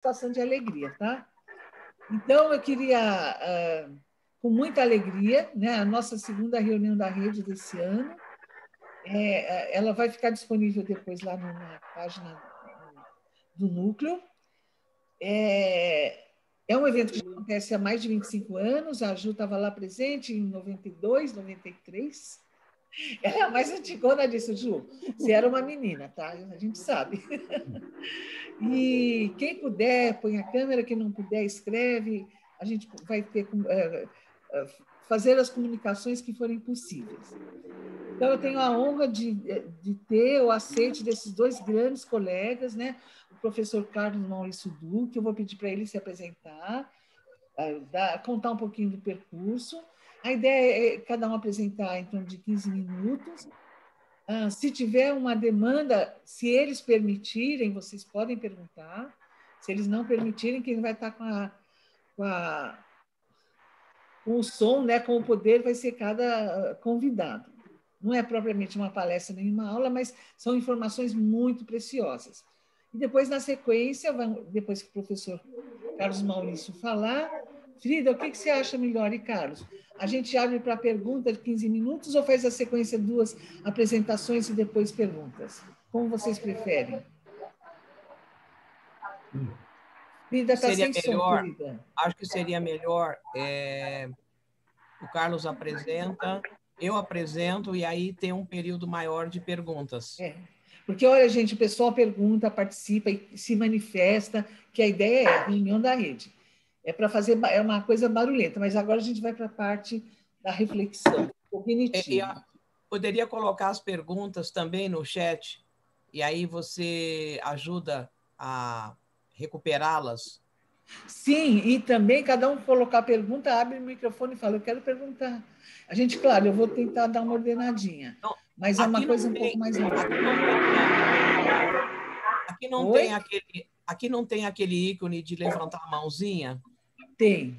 situação de alegria, tá? Então, eu queria, com muita alegria, né, a nossa segunda reunião da rede desse ano, ela vai ficar disponível depois lá na página do Núcleo. É um evento que já acontece há mais de 25 anos, a Ju estava lá presente em 92, 93. Ela é a mais antigona disso, Ju. Você era uma menina, tá? A gente sabe. E quem puder, põe a câmera, quem não puder, escreve. A gente vai ter fazer as comunicações que forem possíveis. Então, eu tenho a honra de ter o aceite desses dois grandes colegas, né? O professor Carlos Maurício Duque, eu vou pedir para ele se apresentar, contar um pouquinho do percurso. A ideia é cada um apresentar em torno de 15 minutos. Se tiver uma demanda, se eles permitirem, vocês podem perguntar. Se eles não permitirem, quem vai estar com o som, né, com o poder, vai ser cada convidado. Não é propriamente uma palestra nem uma aula, mas são informações muito preciosas. E depois, na sequência, depois que o professor Carlos Maurício falar, Frida, o que você acha melhor? E Carlos, a gente abre para pergunta de 15 minutos ou faz a sequência de 2 apresentações e depois perguntas? Como vocês preferem? Frida está sem som, querida. Acho que seria melhor o Carlos apresenta, eu apresento, e aí tem um período maior de perguntas. Porque, olha, gente, o pessoal pergunta, participa e se manifesta, que a ideia é a reunião da rede. É para fazer, é uma coisa barulhenta, mas agora a gente vai para a parte da reflexão cognitiva. Poderia colocar as perguntas também no chat, e aí você ajuda a recuperá-las? Sim, e também cada um colocar a pergunta, abre o microfone e fala, eu quero perguntar. A gente, claro, eu vou tentar dar uma ordenadinha, não, mas é uma coisa um pouco mais longa. Aqui não tem aquele ícone de levantar a mãozinha? Tem.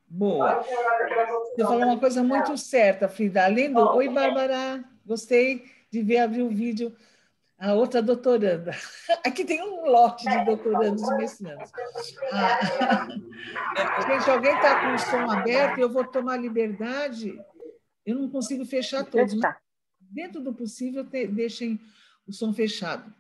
Boa. Você falou uma coisa muito certa, Frida. Além do... Oi, Bárbara, gostei de ver abrir o vídeo. A outra doutoranda. Aqui tem um lote de doutorandos e mestrandos. Gente, alguém está com o som aberto, eu vou tomar liberdade. Eu não consigo fechar todos, mas dentro do possível, deixem o som fechado.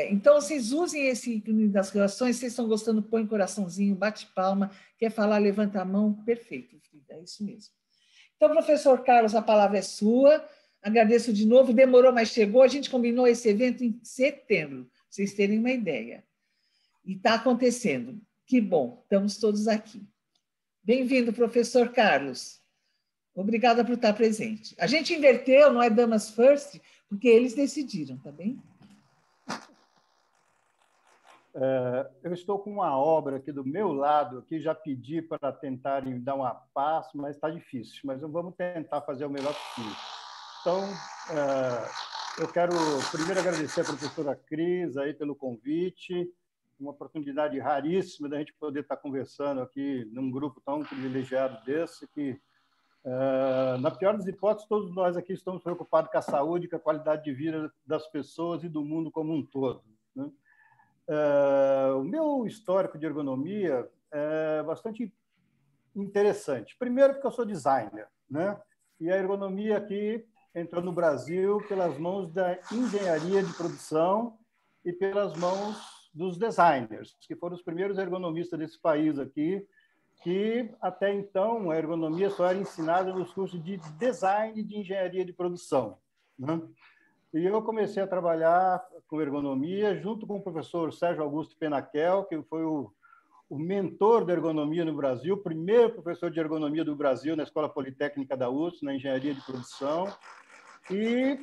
Então, vocês usem esse ícone das relações, vocês estão gostando, põe coraçãozinho, bate palma, quer falar, levanta a mão, perfeito, Frida, é isso mesmo. Então, professor Carlos, a palavra é sua, agradeço de novo, demorou, mas chegou, a gente combinou esse evento em setembro, para vocês terem uma ideia, e está acontecendo, que bom, estamos todos aqui. Bem-vindo, professor Carlos, obrigada por estar presente. A gente inverteu, não é Damas First, porque eles decidiram, tá bem? Eu estou com uma obra aqui do meu lado, que já pedi para tentarem dar um passo, mas está difícil. Mas vamos tentar fazer o melhor possível. Então, eu quero primeiro agradecer a professora Cris aí pelo convite, uma oportunidade raríssima da gente poder estar conversando aqui num grupo tão privilegiado desse, que, na pior das hipóteses, todos nós aqui estamos preocupados com a saúde, com a qualidade de vida das pessoas e do mundo como um todo, né? O meu histórico de ergonomia é bastante interessante. Primeiro, porque eu sou designer, né? E a ergonomia aqui entrou no Brasil pelas mãos da engenharia de produção e pelas mãos dos designers, que foram os primeiros ergonomistas desse país aqui, que até então a ergonomia só era ensinada nos cursos de design de engenharia de produção, né? E eu comecei a trabalhar com ergonomia junto com o professor Sérgio Augusto Penaquel, que foi o mentor da ergonomia no Brasil, o primeiro professor de ergonomia do Brasil na Escola Politécnica da USP, na engenharia de produção. E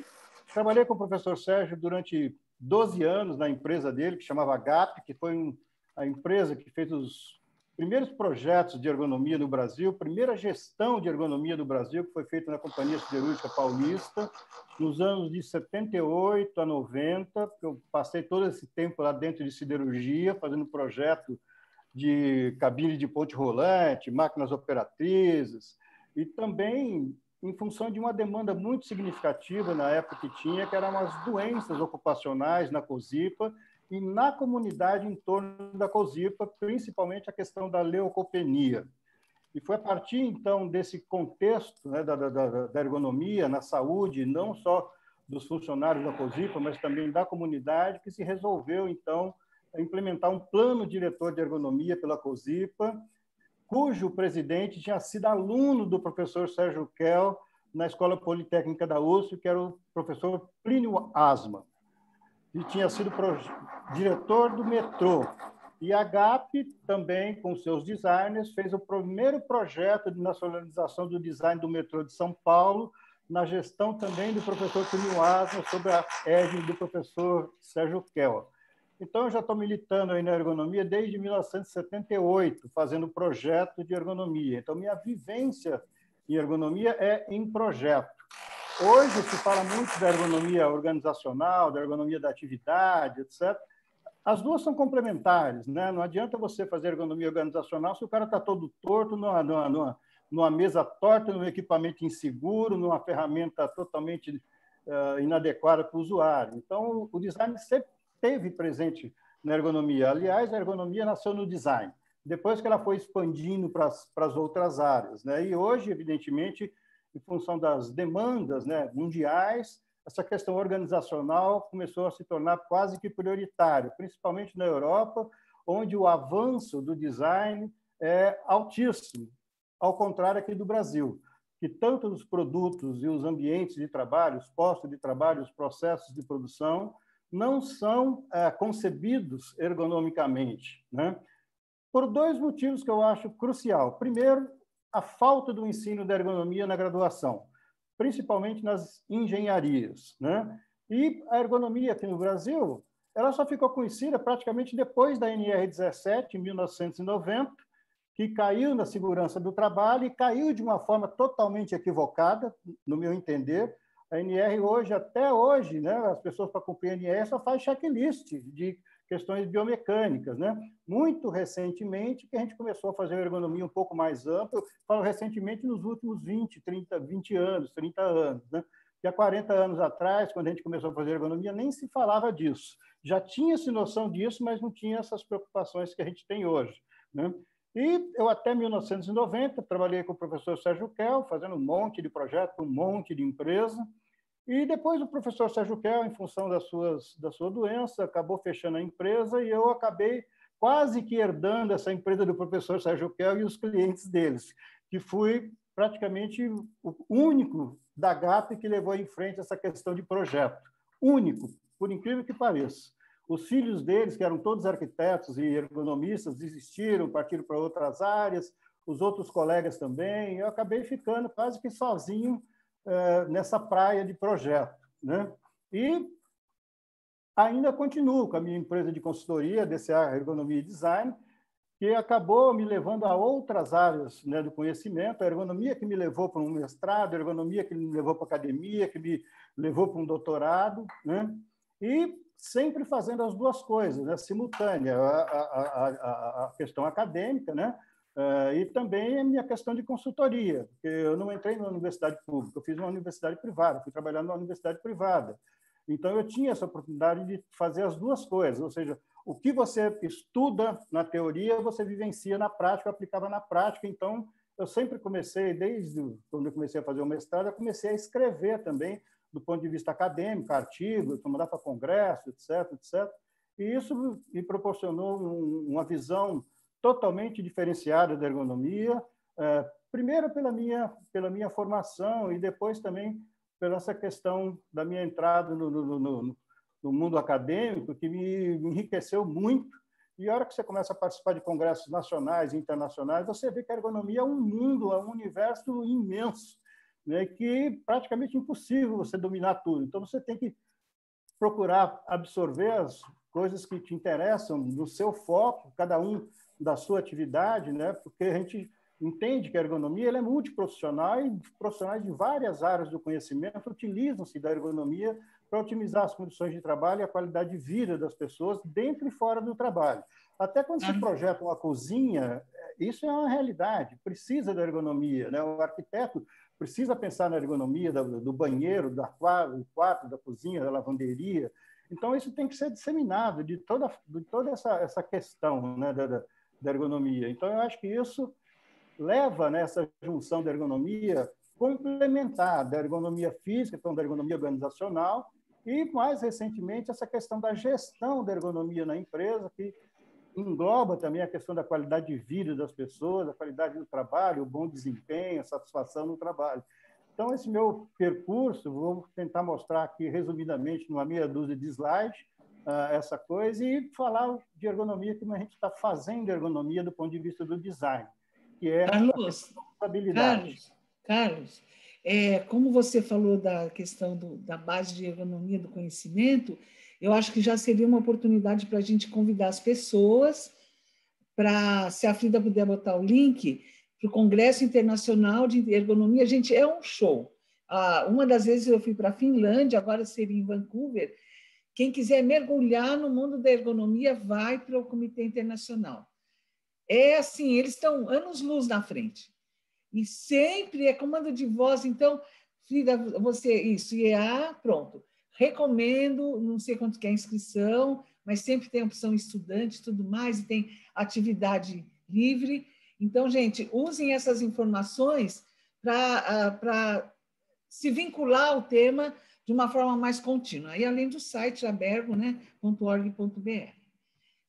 trabalhei com o professor Sérgio durante 12 anos na empresa dele, que chamava GAP, que foi a empresa que fez os primeiros projetos de ergonomia no Brasil, primeira gestão de ergonomia do Brasil, que foi feita na Companhia Siderúrgica Paulista, nos anos de 78 a 90, eu passei todo esse tempo lá dentro de siderurgia, fazendo projeto de cabine de ponte rolante, máquinas operatrizes, e também em função de uma demanda muito significativa na época que tinha, que eram as doenças ocupacionais na COSIPA, e na comunidade em torno da COSIPA, principalmente a questão da leucopenia. E foi a partir, então, desse contexto, né, da ergonomia na saúde, não só dos funcionários da COSIPA, mas também da comunidade, que se resolveu, então, implementar um plano diretor de ergonomia pela COSIPA, cujo presidente tinha sido aluno do professor Sérgio Kell na Escola Politécnica da USP, que era o professor Plínio Asma, e tinha sido diretor do metrô. E a GAP, também, com seus designers, fez o primeiro projeto de nacionalização do design do metrô de São Paulo, na gestão também do professor Plínio Asma, sob a égide do professor Sérgio Kell. Então, eu já estou militando aí na ergonomia desde 1978, fazendo projeto de ergonomia. Então, minha vivência em ergonomia é em projeto. Hoje se fala muito da ergonomia organizacional, da ergonomia da atividade, etc. As duas são complementares, né? Não adianta você fazer ergonomia organizacional se o cara está todo torto, numa mesa torta, num equipamento inseguro, numa ferramenta totalmente inadequada para o usuário. Então, o design sempre esteve presente na ergonomia. Aliás, a ergonomia nasceu no design, depois que ela foi expandindo para as outras áreas, né? E hoje, evidentemente, em função das demandas, né, mundiais, essa questão organizacional começou a se tornar quase que prioritária, principalmente na Europa, onde o avanço do design é altíssimo, ao contrário aqui do Brasil, que tanto os produtos e os ambientes de trabalho, os postos de trabalho, os processos de produção, não são concebidos ergonomicamente, né? Por dois motivos que eu acho crucial. Primeiro, a falta do ensino da ergonomia na graduação, principalmente nas engenharias, né? E a ergonomia aqui no Brasil, ela só ficou conhecida praticamente depois da NR17, em 1990, que caiu na segurança do trabalho e caiu de uma forma totalmente equivocada, no meu entender. A NR hoje, até hoje, né, as pessoas para cumprir a NR só fazem checklist de questões biomecânicas, né? Muito recentemente que a gente começou a fazer uma ergonomia um pouco mais ampla, falo recentemente nos últimos 20 anos, 30 anos, né? E há 40 anos atrás, quando a gente começou a fazer ergonomia, nem se falava disso. Já tinha-se noção disso, mas não tinha essas preocupações que a gente tem hoje, né? E eu, até 1990, trabalhei com o professor Sérgio Kell, fazendo um monte de projeto, um monte de empresa. E depois o professor Sérgio Kell, em função da sua doença, acabou fechando a empresa e eu acabei quase que herdando essa empresa do professor Sérgio Kell e os clientes deles, que fui praticamente o único da GAP que levou em frente essa questão de projeto. Único, por incrível que pareça. Os filhos deles, que eram todos arquitetos e ergonomistas, desistiram, partiram para outras áreas, os outros colegas também. Eu acabei ficando quase que sozinho nessa praia de projeto, né? E ainda continuo com a minha empresa de consultoria, DCA Ergonomia e Design, que acabou me levando a outras áreas, né, do conhecimento, a ergonomia que me levou para um mestrado, a ergonomia que me levou para a academia, que me levou para um doutorado, né? E sempre fazendo as duas coisas, né, simultânea, a questão acadêmica, né? E também a minha questão de consultoria, porque eu não entrei na universidade pública, eu fiz uma universidade privada, fui trabalhar numa universidade privada. Então, eu tinha essa oportunidade de fazer as duas coisas, ou seja, o que você estuda na teoria, você vivencia na prática, aplicava na prática. Então, eu sempre comecei, desde quando eu comecei a fazer o mestrado, eu comecei a escrever também, do ponto de vista acadêmico, artigos, mandar para congresso, etc., etc. E isso me proporcionou uma visão totalmente diferenciada da ergonomia, primeiro pela minha formação e depois também pela essa questão da minha entrada no mundo acadêmico, que me enriqueceu muito. E a hora que você começa a participar de congressos nacionais e internacionais, você vê que a ergonomia é um mundo, é um universo imenso, né, que é praticamente impossível você dominar tudo. Então, você tem que procurar absorver as coisas que te interessam no seu foco, cada um da sua atividade, né? Porque a gente entende que a ergonomia ela é multiprofissional e profissionais de várias áreas do conhecimento utilizam-se da ergonomia para otimizar as condições de trabalho e a qualidade de vida das pessoas dentro e fora do trabalho. Até quando se projeta uma cozinha, isso é uma realidade, precisa da ergonomia, né? O arquiteto precisa pensar na ergonomia do banheiro, do quarto, da cozinha, da lavanderia. Então, isso tem que ser disseminado de toda essa questão, né, da ergonomia. Então, eu acho que isso leva nessa junção da ergonomia complementar da ergonomia física, então da ergonomia organizacional, e, mais recentemente, essa questão da gestão da ergonomia na empresa, que engloba também a questão da qualidade de vida das pessoas, a qualidade do trabalho, o bom desempenho, a satisfação no trabalho. Então, esse meu percurso, vou tentar mostrar aqui, resumidamente, numa meia dúzia de slides, essa coisa, e falar de ergonomia, como a gente está fazendo ergonomia do ponto de vista do design, que é Carlos, a habilidade. Carlos, como você falou da questão da base de ergonomia do conhecimento, eu acho que já seria uma oportunidade para a gente convidar as pessoas para, se a Frida puder botar o link, para o Congresso Internacional de Ergonomia. Gente, é um show. Uma das vezes eu fui para a Finlândia, agora seria em Vancouver. Quem quiser mergulhar no mundo da ergonomia, vai para o Comitê Internacional. É assim, eles estão anos-luz na frente. E sempre é comando de voz. Então, Frida, você, isso, IEA, pronto. Recomendo, não sei quanto que é a inscrição, mas sempre tem opção estudante e tudo mais, e tem atividade livre. Então, gente, usem essas informações para se vincular ao tema de uma forma mais contínua. E além do site abergo, né, .org.br.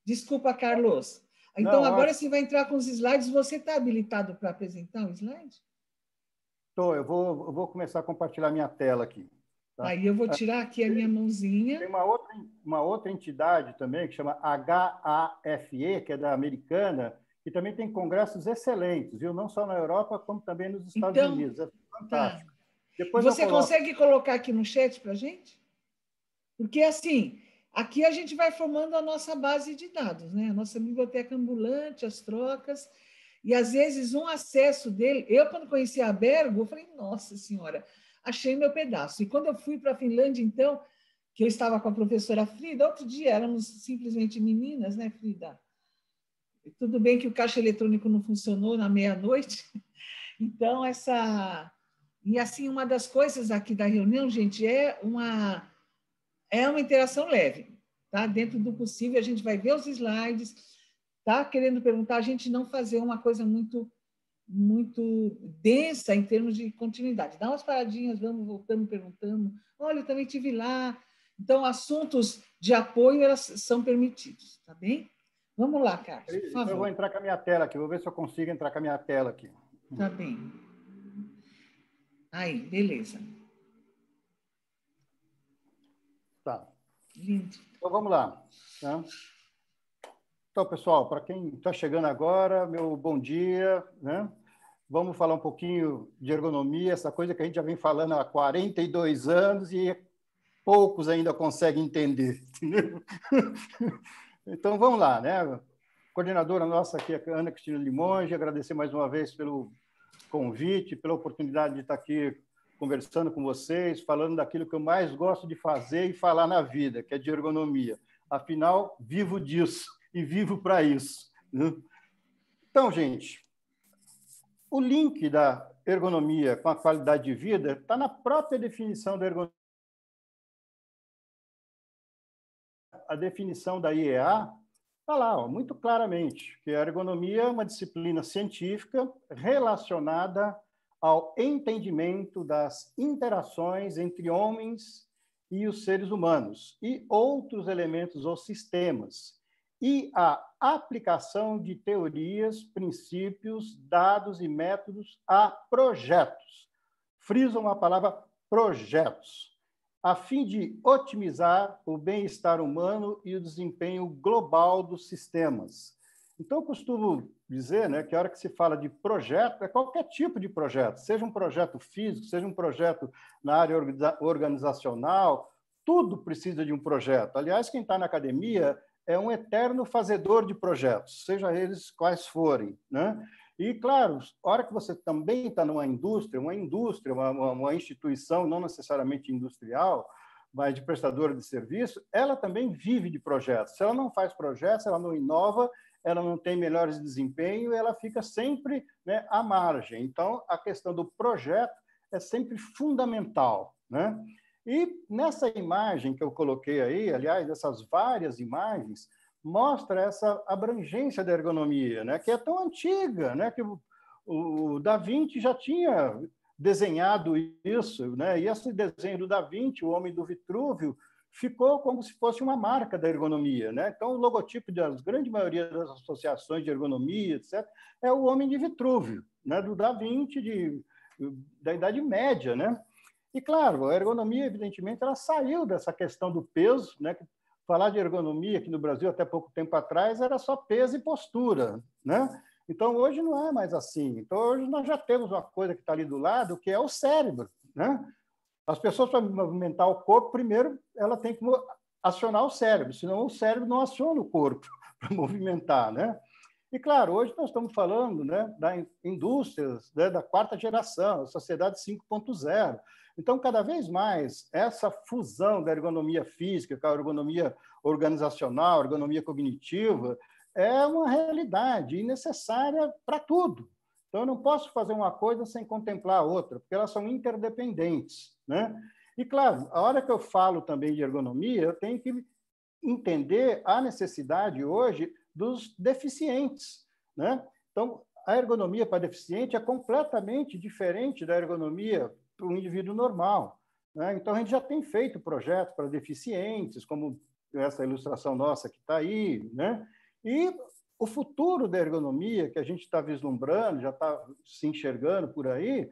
Desculpa, Carlos. Então, Não, agora você vai entrar com os slides. Você está habilitado para apresentar um slide? Estou, eu vou começar a compartilhar minha tela aqui. Tá? Aí eu vou tirar aqui a minha mãozinha. Tem uma outra entidade também, que chama HAFE, que é da americana, que também tem congressos excelentes, viu? Não só na Europa, como também nos Estados Unidos. É fantástico. Tá. Depois Você consegue colocar aqui no chat para a gente? Porque, assim, aqui a gente vai formando a nossa base de dados, né? A nossa biblioteca ambulante, as trocas, e, às vezes, um acesso dele... Eu, quando conheci a Bergo, eu falei, nossa senhora, achei meu pedaço. E quando eu fui para a Finlândia, então, que eu estava com a professora Frida, outro dia éramos simplesmente meninas, né, Frida? Tudo bem que o caixa eletrônico não funcionou na meia-noite. Então, E, assim, uma das coisas aqui da reunião, gente, é uma interação leve, tá? Dentro do possível, a gente vai ver os slides, tá? Querendo perguntar, a gente não fazer uma coisa muito densa em termos de continuidade. Dá umas paradinhas, vamos voltando, perguntando. Olha, eu também estive lá. Então, assuntos de apoio elas são permitidos, tá bem? Vamos lá, Carlos, por favor. Eu vou entrar com a minha tela aqui, vou ver se eu consigo entrar com a minha tela aqui. Tá bem. Aí, beleza. Tá. Lindo. Então, vamos lá. Tá? Então, pessoal, para quem está chegando agora, meu bom dia, né? Vamos falar um pouquinho de ergonomia, essa coisa que a gente já vem falando há 42 anos e poucos ainda conseguem entender. Entendeu? Então, vamos lá, né? Coordenadora nossa aqui é a Ana Cristina Limonge, agradecer mais uma vez pelo convite, pela oportunidade de estar aqui conversando com vocês, falando daquilo que eu mais gosto de fazer e falar na vida, que é de ergonomia. Afinal, vivo disso e vivo para isso. Né? Então, gente, o link da ergonomia com a qualidade de vida está na própria definição da ergonomia. A definição da IEA está lá, ó, muito claramente, que a ergonomia é uma disciplina científica relacionada ao entendimento das interações entre homens e os seres humanos e outros elementos ou sistemas, e a aplicação de teorias, princípios, dados e métodos a projetos. Frisam a palavra projetos, a fim de otimizar o bem-estar humano e o desempenho global dos sistemas. Então, eu costumo dizer, né, que a hora que se fala de projeto, é qualquer tipo de projeto, seja um projeto físico, seja um projeto na área organizacional, tudo precisa de um projeto. Aliás, quem está na academia é um eterno fazedor de projetos, seja eles quais forem, né? E, claro, a hora que você também está numa indústria, uma instituição, não necessariamente industrial, mas de prestadora de serviço, ela também vive de projetos. Se ela não faz projetos, ela não inova, ela não tem melhores desempenho, ela fica sempre, né, à margem. Então, a questão do projeto é sempre fundamental, né? E nessa imagem que eu coloquei aí, aliás, essas várias imagens, mostra essa abrangência da ergonomia, né? Que é tão antiga, né? Que o Da Vinci já tinha desenhado isso, né? E esse desenho do Da Vinci, o Homem do Vitrúvio, ficou como se fosse uma marca da ergonomia, né? Então, o logotipo da grande maioria das associações de ergonomia, etc., é o Homem de Vitrúvio, né? Do Da Vinci, da Idade Média, né? E, claro, a ergonomia, evidentemente, ela saiu dessa questão do peso, né? Falar de ergonomia aqui no Brasil, até pouco tempo atrás, era só peso e postura, né? Então, hoje não é mais assim. Então, hoje nós já temos uma coisa que está ali do lado, que é o cérebro, né? As pessoas, para movimentar o corpo, primeiro, ela tem que acionar o cérebro, senão o cérebro não aciona o corpo para movimentar, né? E, claro, hoje nós estamos falando, né, da indústrias, né, da quarta geração, sociedade 5.0. Então, cada vez mais, essa fusão da ergonomia física com a ergonomia organizacional, ergonomia cognitiva, é uma realidade necessária para tudo. Então, eu não posso fazer uma coisa sem contemplar a outra, porque elas são interdependentes, né? E, claro, a hora que eu falo também de ergonomia, eu tenho que entender a necessidade hoje dos deficientes, né? Então, a ergonomia para deficiente é completamente diferente da ergonomia para um indivíduo normal, né? Então, a gente já tem feito projetos para deficientes, como essa ilustração nossa que está aí, né? E o futuro da ergonomia, que a gente está vislumbrando, já está se enxergando por aí,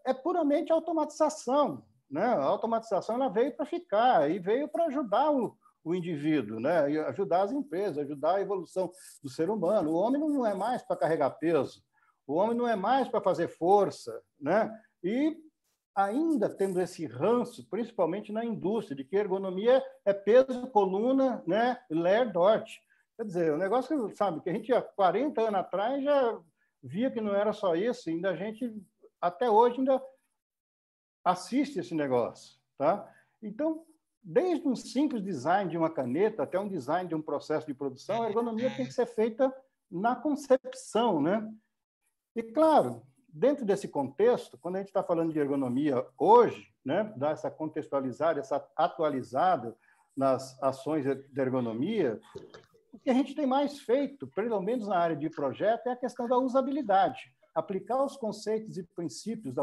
é puramente automatização, né? A automatização ela veio para ficar e veio para ajudar o indivíduo, né? E ajudar as empresas, ajudar a evolução do ser humano. O homem não é mais para carregar peso, o homem não é mais para fazer força, né? E ainda temos esse ranço, principalmente na indústria, de que ergonomia é peso, coluna, né? Ler, dort. Quer dizer, o negócio, sabe, que a gente há 40 anos atrás já via que não era só isso, ainda a gente, até hoje, ainda assiste esse negócio, tá? Então, desde um simples design de uma caneta até um design de um processo de produção, a ergonomia tem que ser feita na concepção, né? E, claro, dentro desse contexto, quando a gente está falando de ergonomia hoje, né, dar essa contextualizada, essa atualizada nas ações de ergonomia, o que a gente tem mais feito, pelo menos na área de projeto, é a questão da usabilidade. Aplicar os conceitos e princípios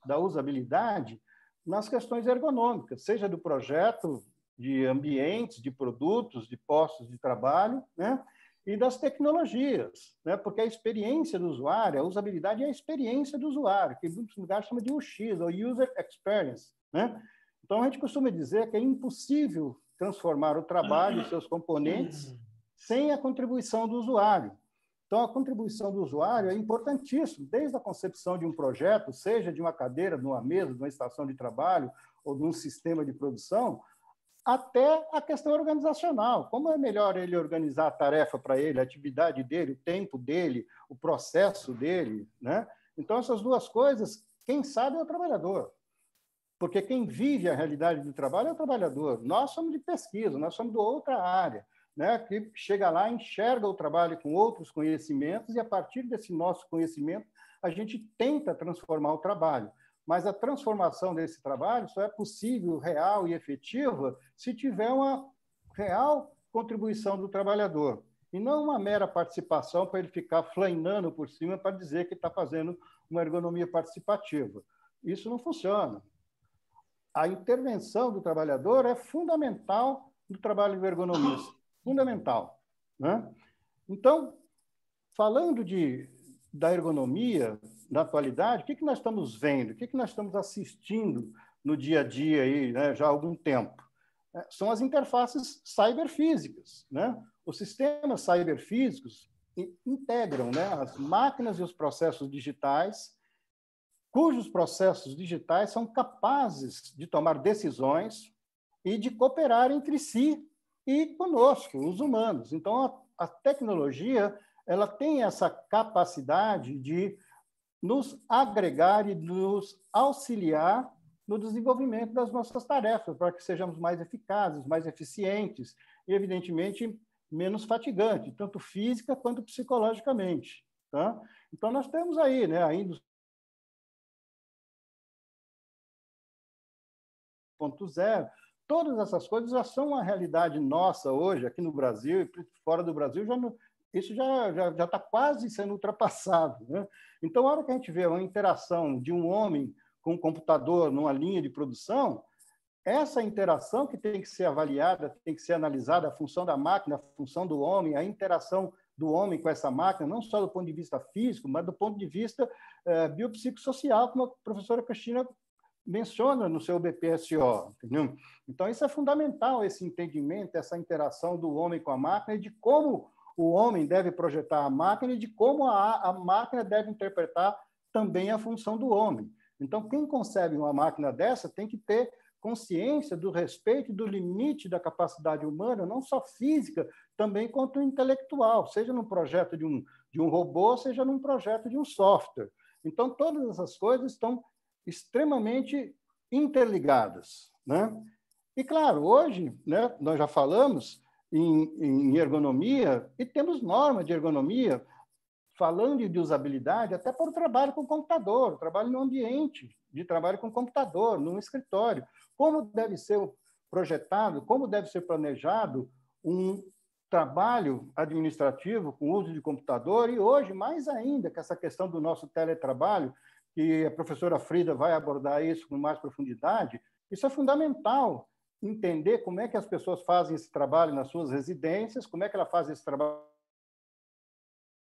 da usabilidade nas questões ergonômicas, seja do projeto de ambientes, de produtos, de postos de trabalho, né? E das tecnologias, né? Porque a experiência do usuário, a usabilidade é a experiência do usuário, que em muitos lugares chama de UX, ou User Experience, né? Então, a gente costuma dizer que é impossível transformar o trabalho e seus componentes sem a contribuição do usuário. Então, a contribuição do usuário é importantíssima, desde a concepção de um projeto, seja de uma cadeira, de uma mesa, de uma estação de trabalho ou de um sistema de produção, até a questão organizacional. Como é melhor ele organizar a tarefa para ele, a atividade dele, o tempo dele, o processo dele, né? Então, essas duas coisas, quem sabe é o trabalhador. Porque quem vive a realidade do trabalho é o trabalhador. Nós somos de pesquisa, nós somos de outra área, né, que chega lá, enxerga o trabalho com outros conhecimentos e, a partir desse nosso conhecimento, a gente tenta transformar o trabalho. Mas a transformação desse trabalho só é possível, real e efetiva, se tiver uma real contribuição do trabalhador, e não uma mera participação para ele ficar flainando por cima para dizer que está fazendo uma ergonomia participativa. Isso não funciona. A intervenção do trabalhador é fundamental no trabalho do ergonomista. Fundamental, né? Então, falando da ergonomia na atualidade, o que nós estamos vendo? O que nós estamos assistindo no dia a dia aí, né, já há algum tempo? São as interfaces cyberfísicas, né? Os sistemas cyberfísicos integram, né, as máquinas e os processos digitais, cujos processos digitais são capazes de tomar decisões e de cooperar entre si e conosco, os humanos. Então, a tecnologia ela tem essa capacidade de nos agregar e nos auxiliar no desenvolvimento das nossas tarefas, para que sejamos mais eficazes, mais eficientes e, evidentemente, menos fatigantes, tanto física quanto psicologicamente. Tá? Então, nós temos aí, né, ainda 4.0, todas essas coisas já são uma realidade nossa hoje, aqui no Brasil e fora do Brasil, isso já está quase sendo ultrapassado, né? Então, a hora que a gente vê uma interação de um homem com um computador numa linha de produção, essa interação que tem que ser avaliada, tem que ser analisada, a função da máquina, a função do homem, a interação do homem com essa máquina, não só do ponto de vista físico, mas do ponto de vista biopsicossocial, como a professora Cristina menciona no seu BPSO, entendeu? Então, isso é fundamental, esse entendimento, essa interação do homem com a máquina e de como o homem deve projetar a máquina e de como a máquina deve interpretar também a função do homem. Então, quem concebe uma máquina dessa tem que ter consciência do respeito e do limite da capacidade humana, não só física, também quanto intelectual, seja num projeto de um robô, seja num projeto de um software. Então, todas essas coisas estão extremamente interligadas, né? E, claro, hoje, né, nós já falamos em ergonomia e temos normas de ergonomia falando de usabilidade até para o trabalho com computador, o trabalho no ambiente de trabalho com computador, num escritório. Como deve ser projetado, como deve ser planejado um trabalho administrativo com uso de computador e hoje, mais ainda, com essa questão do nosso teletrabalho, que a professora Frida vai abordar isso com mais profundidade, isso é fundamental, entender como é que as pessoas fazem esse trabalho nas suas residências, como é que elas fazem esse trabalho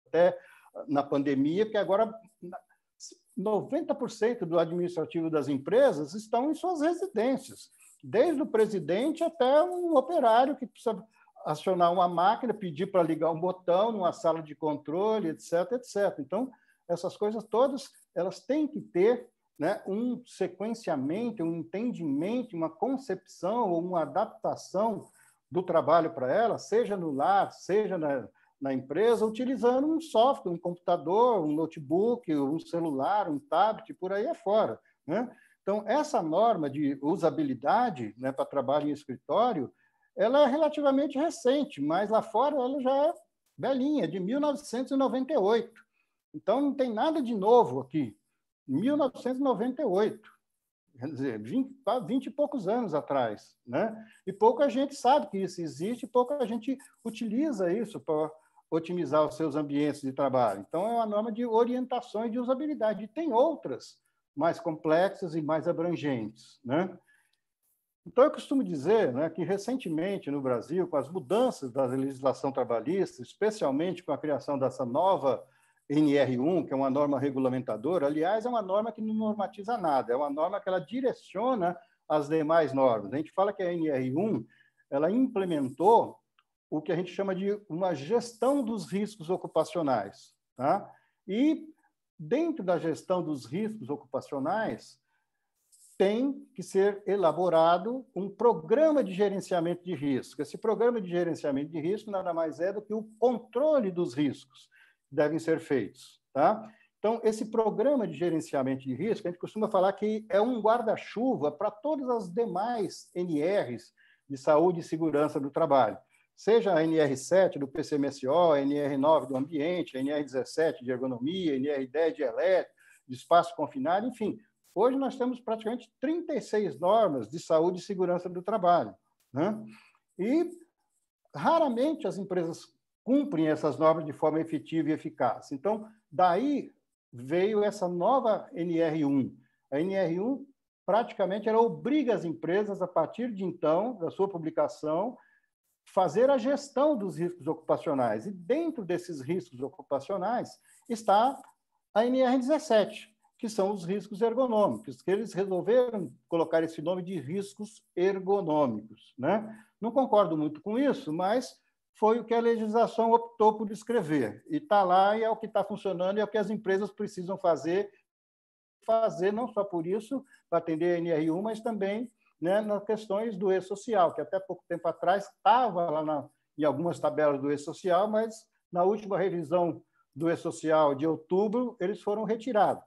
até na pandemia, porque agora 90% do administrativo das empresas estão em suas residências, desde o presidente até um operário que precisa acionar uma máquina, pedir para ligar um botão numa sala de controle, etc, etc. Então, essas coisas todas, elas têm que ter, né, um sequenciamento, um entendimento, uma concepção ou uma adaptação do trabalho para ela, seja no lar, seja na empresa, utilizando um software, um computador, um notebook, um celular, um tablet, por aí afora, né? Então, essa norma de usabilidade, né, para trabalho em escritório, ela é relativamente recente, mas lá fora ela já é velhinha, de 1998. Então, não tem nada de novo aqui. 1998. Quer dizer, 20 e poucos anos atrás, né? E pouca gente sabe que isso existe, pouca gente utiliza isso para otimizar os seus ambientes de trabalho. Então, é uma norma de orientação e de usabilidade. E tem outras mais complexas e mais abrangentes, né? Então, eu costumo dizer, né, que recentemente no Brasil, com as mudanças da legislação trabalhista, especialmente com a criação dessa nova NR1, que é uma norma regulamentadora, aliás, é uma norma que não normatiza nada, é uma norma que ela direciona as demais normas. A gente fala que a NR1 ela implementou o que a gente chama de uma gestão dos riscos ocupacionais, tá? E dentro da gestão dos riscos ocupacionais tem que ser elaborado um programa de gerenciamento de risco. Esse programa de gerenciamento de risco nada mais é do que o controle dos riscos que devem ser feitos, tá? Então, esse programa de gerenciamento de risco, a gente costuma falar que é um guarda-chuva para todas as demais NRs de saúde e segurança do trabalho, seja a NR7 do PCMSO, a NR9 do ambiente, a NR17 de ergonomia, a NR10 de elétrico, de espaço confinado, enfim. Hoje nós temos praticamente 36 normas de saúde e segurança do trabalho, né? E raramente as empresas cumprem essas normas de forma efetiva e eficaz. Então, daí veio essa nova NR1. A NR1 praticamente ela obriga as empresas, a partir de então, da sua publicação, fazer a gestão dos riscos ocupacionais. E dentro desses riscos ocupacionais está a NR17, que são os riscos ergonômicos, que eles resolveram colocar esse nome de riscos ergonômicos, né? Não concordo muito com isso, mas foi o que a legislação optou por escrever. E está lá, e é o que está funcionando, e é o que as empresas precisam fazer não só por isso, para atender a NR1, mas também, né, nas questões do E-Social, que até pouco tempo atrás estava lá em algumas tabelas do E-Social, mas na última revisão do E-Social de outubro, eles foram retirados.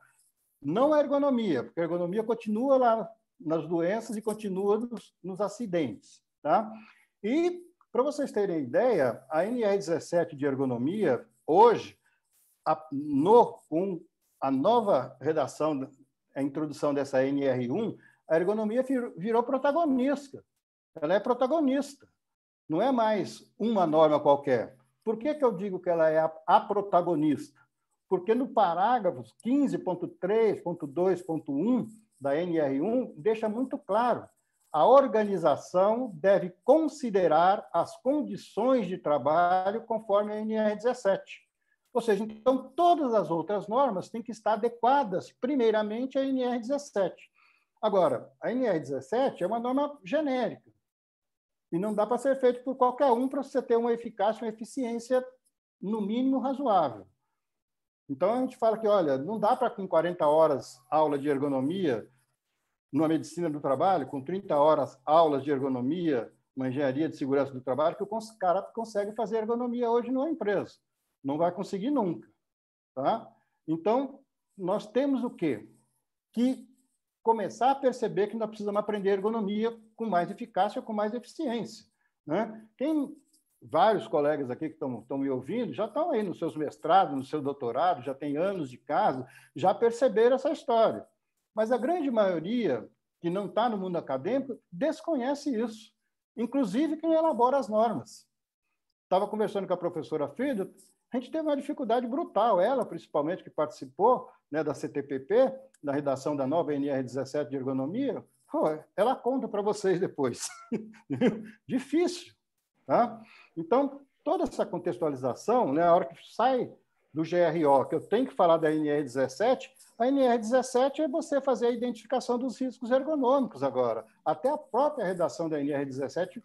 Não a ergonomia, porque a ergonomia continua lá nas doenças e continua nos acidentes, tá? E, para vocês terem ideia, a NR17 de ergonomia, hoje, com a nova redação, a introdução dessa NR1, A ergonomia virou protagonista. Ela é protagonista. Não é mais uma norma qualquer. Por que eu digo que ela é a protagonista? Porque no parágrafo 15.3.2.1 da NR1 deixa muito claro: a organização deve considerar as condições de trabalho conforme a NR17. Ou seja, então, todas as outras normas têm que estar adequadas, primeiramente, à NR17. Agora, a NR17 é uma norma genérica e não dá para ser feito por qualquer um para você ter uma eficácia, uma eficiência, no mínimo, razoável. Então, a gente fala que, olha, não dá para, com 40 horas aula de ergonomia numa medicina do trabalho, com 30 horas aulas de ergonomia, uma engenharia de segurança do trabalho, que o cara consegue fazer ergonomia hoje numa empresa. Não vai conseguir nunca. Tá? Então, nós temos o quê? Que começar a perceber que nós precisamos aprender ergonomia com mais eficácia, com mais eficiência. Né? Vários colegas aqui que estão me ouvindo já estão aí nos seus mestrados, no seu doutorado, já têm anos de casa, já perceberam essa história. Mas a grande maioria que não está no mundo acadêmico desconhece isso, inclusive quem elabora as normas. Estava conversando com a professora Frida, a gente teve uma dificuldade brutal, ela principalmente, que participou, né, da CTPP, da redação da nova NR17 de ergonomia, ela conta para vocês depois. Difícil. Tá? Então, toda essa contextualização, né, a hora que sai do GRO, que eu tenho que falar da NR17, a NR17 é você fazer a identificação dos riscos ergonômicos agora. Até a própria redação da NR17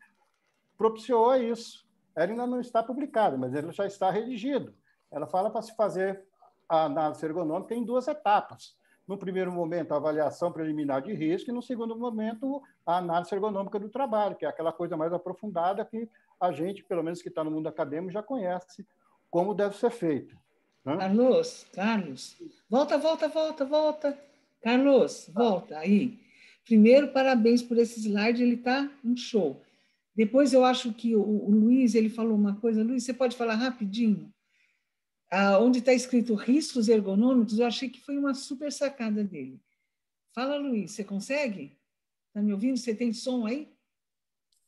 propiciou isso. Ela ainda não está publicada, mas ela já está redigida. Ela fala para se fazer a análise ergonômica em 2 etapas. No primeiro momento, a avaliação preliminar de risco, e no segundo momento, a análise ergonômica do trabalho, que é aquela coisa mais aprofundada que a gente, pelo menos que está no mundo acadêmico, já conhece como deve ser feito. Né? Carlos, volta. Carlos, volta aí. Primeiro, parabéns por esse slide, ele está um show. Depois, eu acho que o Luiz, ele falou uma coisa. Luiz, você pode falar rapidinho? Onde está escrito riscos ergonômicos, eu achei que foi uma super sacada dele. Fala, Luiz, você consegue? Está me ouvindo? Você tem som aí?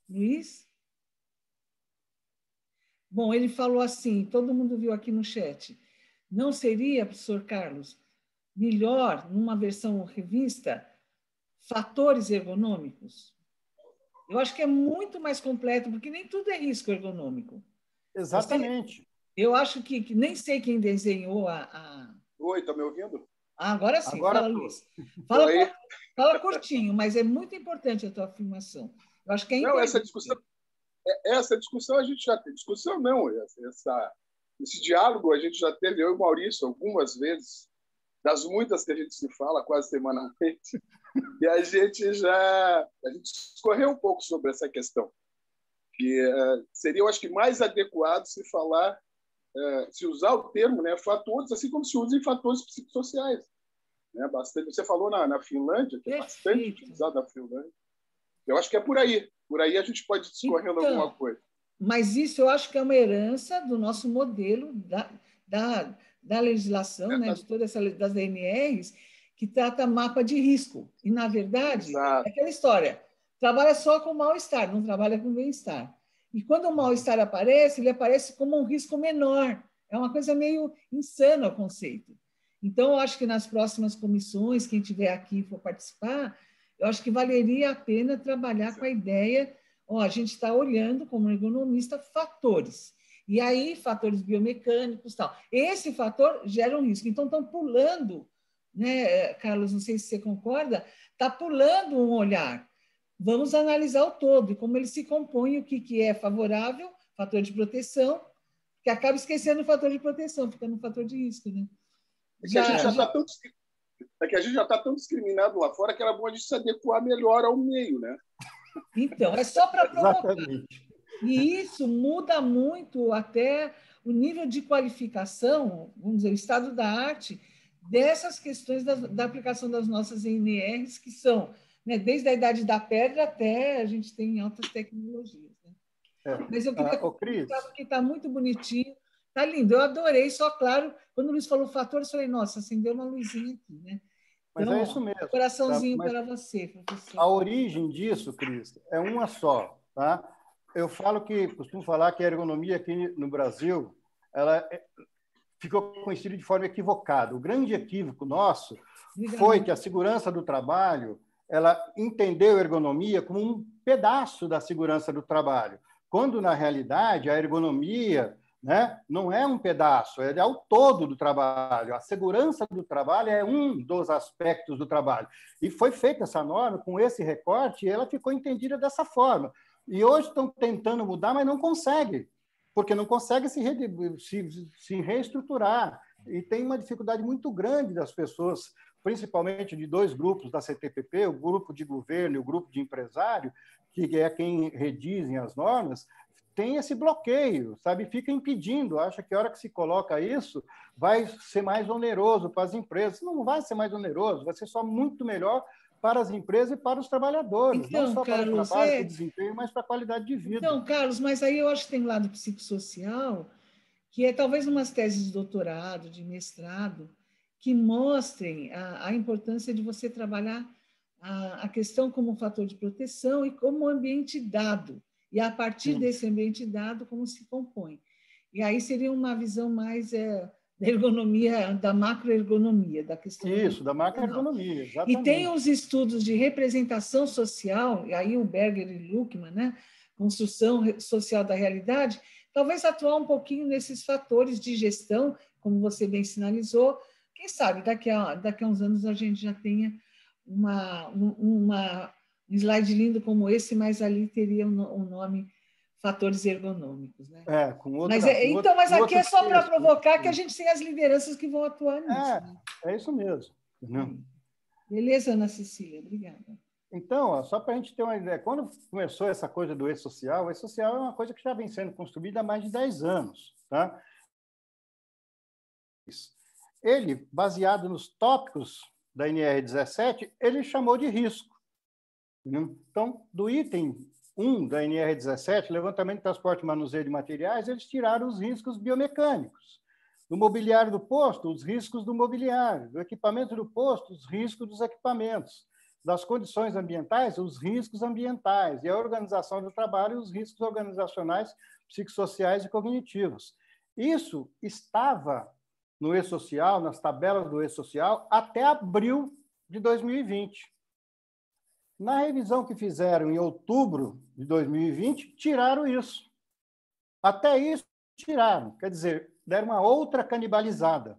Luiz? Bom, ele falou assim, todo mundo viu aqui no chat, não seria, professor Carlos, melhor, numa versão revista, fatores ergonômicos? Eu acho que é muito mais completo, porque nem tudo é risco ergonômico. Exatamente. Eu acho que nem sei quem desenhou Oi, está me ouvindo? Agora sim, agora fala, Luiz. Fala curtinho, mas é muito importante a tua afirmação. Eu acho que é importante. Não, essa discussão a gente já teve. Discussão não, esse diálogo a gente já teve, eu e o Maurício, algumas vezes, das muitas que a gente se fala quase semanalmente, e a gente discorreu um pouco sobre essa questão, que seria, eu acho que, mais adequado se falar, se usar o termo, né, fatores, assim como se usa em fatores psicossociais. Né, bastante, você falou na Finlândia, que é bastante utilizado na Finlândia. Eu acho que é por aí. Por aí a gente pode discorrer alguma coisa. Mas isso eu acho que é uma herança do nosso modelo da legislação, né, de todas das DNRs, que trata mapa de risco. E, na verdade, é aquela história. Trabalha só com mal-estar, não trabalha com bem-estar. E quando o mal-estar aparece, ele aparece como um risco menor. É uma coisa meio insana o conceito. Então, eu acho que nas próximas comissões, quem estiver aqui e for participar, eu acho que valeria a pena trabalhar com a ideia, a gente está olhando, como ergonomista, fatores. E aí, fatores biomecânicos e tal. Esse fator gera um risco. Então, estão pulando, né, Carlos, não sei se você concorda, está pulando um olhar. Vamos analisar o todo, e como ele se compõe, o que é favorável, fator de proteção, que acaba esquecendo o fator de proteção, fica no fator de risco, né? É que a gente já está tão discriminado lá fora que era bom a gente se adequar melhor ao meio, né? Então, é só para provocar. E isso muda muito até o nível de qualificação, vamos dizer, o estado da arte, dessas questões da aplicação das nossas NRs, que são, né, desde a idade da pedra até a gente tem altas tecnologias. Né? Mas eu queria comentar que está muito bonitinho, está lindo, eu adorei, só claro, quando o Luiz falou fatores, eu falei, nossa, acendeu uma luzinha aqui, né? Mas então, é isso mesmo. Coraçãozinho tá? para você, professor. A origem disso, Cris, é uma só. Tá? Eu costumo falar que a ergonomia aqui no Brasil ela ficou conhecida de forma equivocada. O grande equívoco nosso foi que a segurança do trabalho ela entendeu a ergonomia como um pedaço da segurança do trabalho, quando, na realidade, a ergonomia, né, não é um pedaço, é o todo do trabalho. A segurança do trabalho é um dos aspectos do trabalho. E foi feita essa norma com esse recorte e ela ficou entendida dessa forma. E hoje estão tentando mudar, mas não conseguem, porque não conseguem se reestruturar. E tem uma dificuldade muito grande das pessoas, principalmente de dois grupos da CTPP, o grupo de governo e o grupo de empresário, que é quem redizem as normas, tem esse bloqueio, sabe? Fica impedindo, acha que a hora que se coloca isso vai ser mais oneroso para as empresas. Não vai ser mais oneroso, vai ser só muito melhor para as empresas e para os trabalhadores, então, não só Carlos, para o trabalho, para o desempenho, mas para a qualidade de vida. Então, Carlos, mas aí eu acho que tem um lado psicossocial, que é talvez umas teses de doutorado, de mestrado, que mostrem a importância de você trabalhar a questão como um fator de proteção e como ambiente dado, e a partir desse ambiente dado, como se compõe. E aí seria uma visão mais da ergonomia, da macroergonomia, da questão. Isso, da macroergonomia, exatamente. E tem os estudos de representação social, e aí o Berger e Luckmann, né? Construção social da realidade, talvez atuar um pouquinho nesses fatores de gestão, como você bem sinalizou. Quem sabe daqui a uns anos a gente já tenha um slide lindo como esse, mas ali teria o nome fatores ergonômicos, né? Com outra, mas aqui é só para provocar que a gente tem as lideranças que vão atuar nisso. Né? É isso mesmo. Entendeu? Beleza, Ana Cecília, obrigada. Então, só para a gente ter uma ideia, quando começou essa coisa do e-social, o e-social é uma coisa que já vem sendo construída há mais de 10 anos. Tá? Ele, baseado nos tópicos da NR17, ele chamou de risco. Entendeu? Então, do item 1 da NR17, levantamento, transporte e manuseio de materiais, eles tiraram os riscos biomecânicos. Do mobiliário do posto, os riscos do mobiliário. Do equipamento do posto, os riscos dos equipamentos. Das condições ambientais, os riscos ambientais. E a organização do trabalho, os riscos organizacionais, psicossociais e cognitivos. Isso estava no e-social, nas tabelas do e-social, até abril de 2020. Na revisão que fizeram em outubro de 2020, tiraram isso. Até isso tiraram. Quer dizer, deram uma outra canibalizada.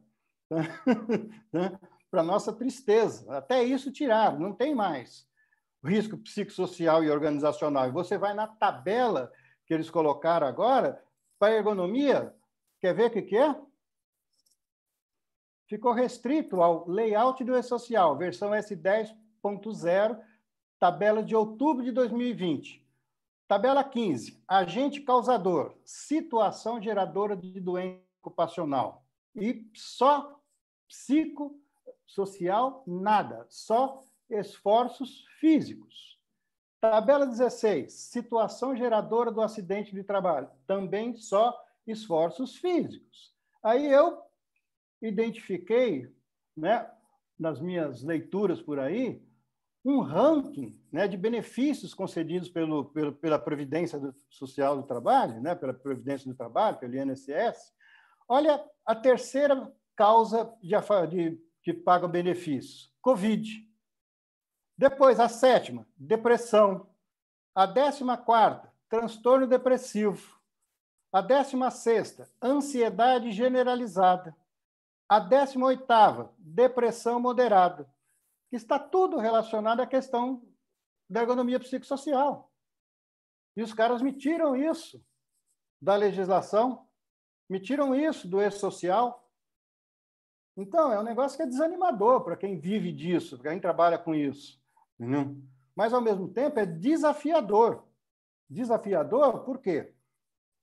Para nossa tristeza. Até isso tiraram, não tem mais. Risco psicossocial e organizacional. E você vai na tabela que eles colocaram agora, para a ergonomia, quer ver o que é? Ficou restrito ao layout do e-social, versão S10.0, tabela de outubro de 2020. Tabela 15, agente causador, situação geradora de doença ocupacional. E só psicossocial, nada, só esforços físicos. Tabela 16, situação geradora do acidente de trabalho, também só esforços físicos. Aí eu identifiquei, né, nas minhas leituras por aí, um ranking, né, de benefícios concedidos pela Previdência Social do Trabalho, né, pela Previdência do Trabalho, pelo INSS. Olha a terceira causa que paga benefícios: Covid. Depois, a sétima, depressão. A 14ª, transtorno depressivo. A 16ª, ansiedade generalizada. A 18ª, depressão moderada. Está tudo relacionado à questão da ergonomia psicossocial. E os caras me tiram isso da legislação, me tiram isso do e-social. Então, é um negócio que é desanimador para quem vive disso, para quem trabalha com isso. Entendeu? Mas, ao mesmo tempo, é desafiador. Desafiador por quê?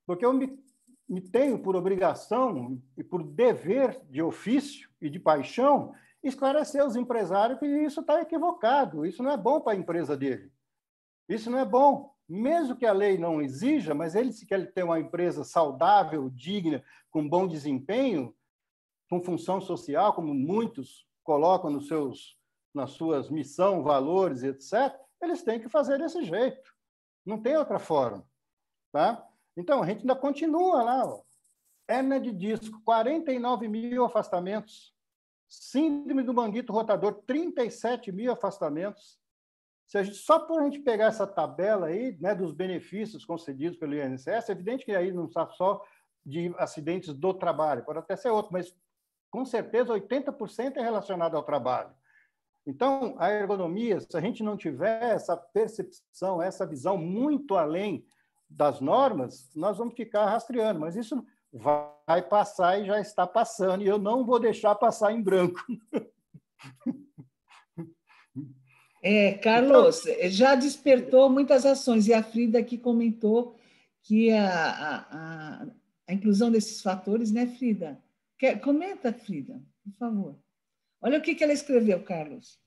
Porque eu me tenho por obrigação e por dever de ofício e de paixão esclarecer os empresários que isso está equivocado, isso não é bom para a empresa dele. Isso não é bom. Mesmo que a lei não exija, mas ele, se quer ter uma empresa saudável, digna, com bom desempenho, com função social, como muitos colocam nos nas suas missão, valores, etc., eles têm que fazer desse jeito. Não tem outra forma. Tá? Então, a gente ainda continua lá. Ó. Hérnia de disco, 49 mil afastamentos. Síndrome do manguito rotador, 37 mil afastamentos. Se a gente, só por a gente pegar essa tabela aí, né, dos benefícios concedidos pelo INSS, é evidente que aí não está só de acidentes do trabalho, pode até ser outro, mas com certeza 80% é relacionado ao trabalho. Então, a ergonomia, se a gente não tiver essa percepção, essa visão muito além das normas, nós vamos ficar rastreando, mas isso vai passar e já está passando, e eu não vou deixar passar em branco. Carlos, já despertou muitas ações, e a Frida aqui comentou que a inclusão desses fatores, né, Frida? Comenta, Frida, por favor. Olha o que ela escreveu, Carlos.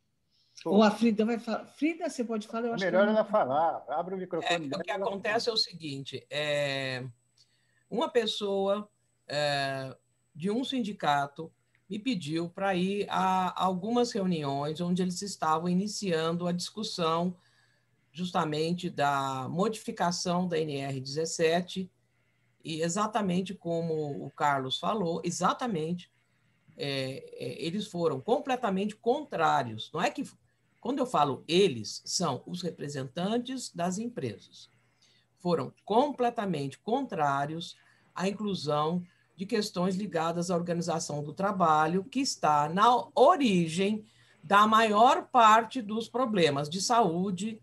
Ou a Frida vai falar. Frida, você pode falar? Eu acho melhor ela falar. Abre o microfone. O que acontece é o seguinte, uma pessoa de um sindicato me pediu para ir a algumas reuniões onde eles estavam iniciando a discussão justamente da modificação da NR17, e exatamente como o Carlos falou, exatamente, eles foram completamente contrários. Não é que, quando eu falo eles, são os representantes das empresas. Foram completamente contrários à inclusão de questões ligadas à organização do trabalho, que está na origem da maior parte dos problemas de saúde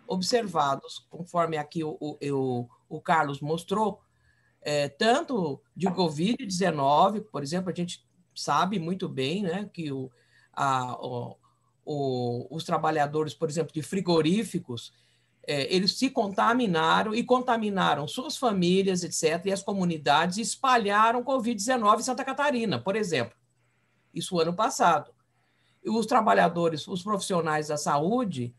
observados, conforme aqui o Carlos mostrou, tanto de Covid-19, por exemplo, a gente sabe muito bem, né, que os trabalhadores, por exemplo, de frigoríficos, eles se contaminaram e contaminaram suas famílias, etc., e as comunidades, e espalharam Covid-19 em Santa Catarina, por exemplo. Isso ano passado. E os trabalhadores, os profissionais da saúde,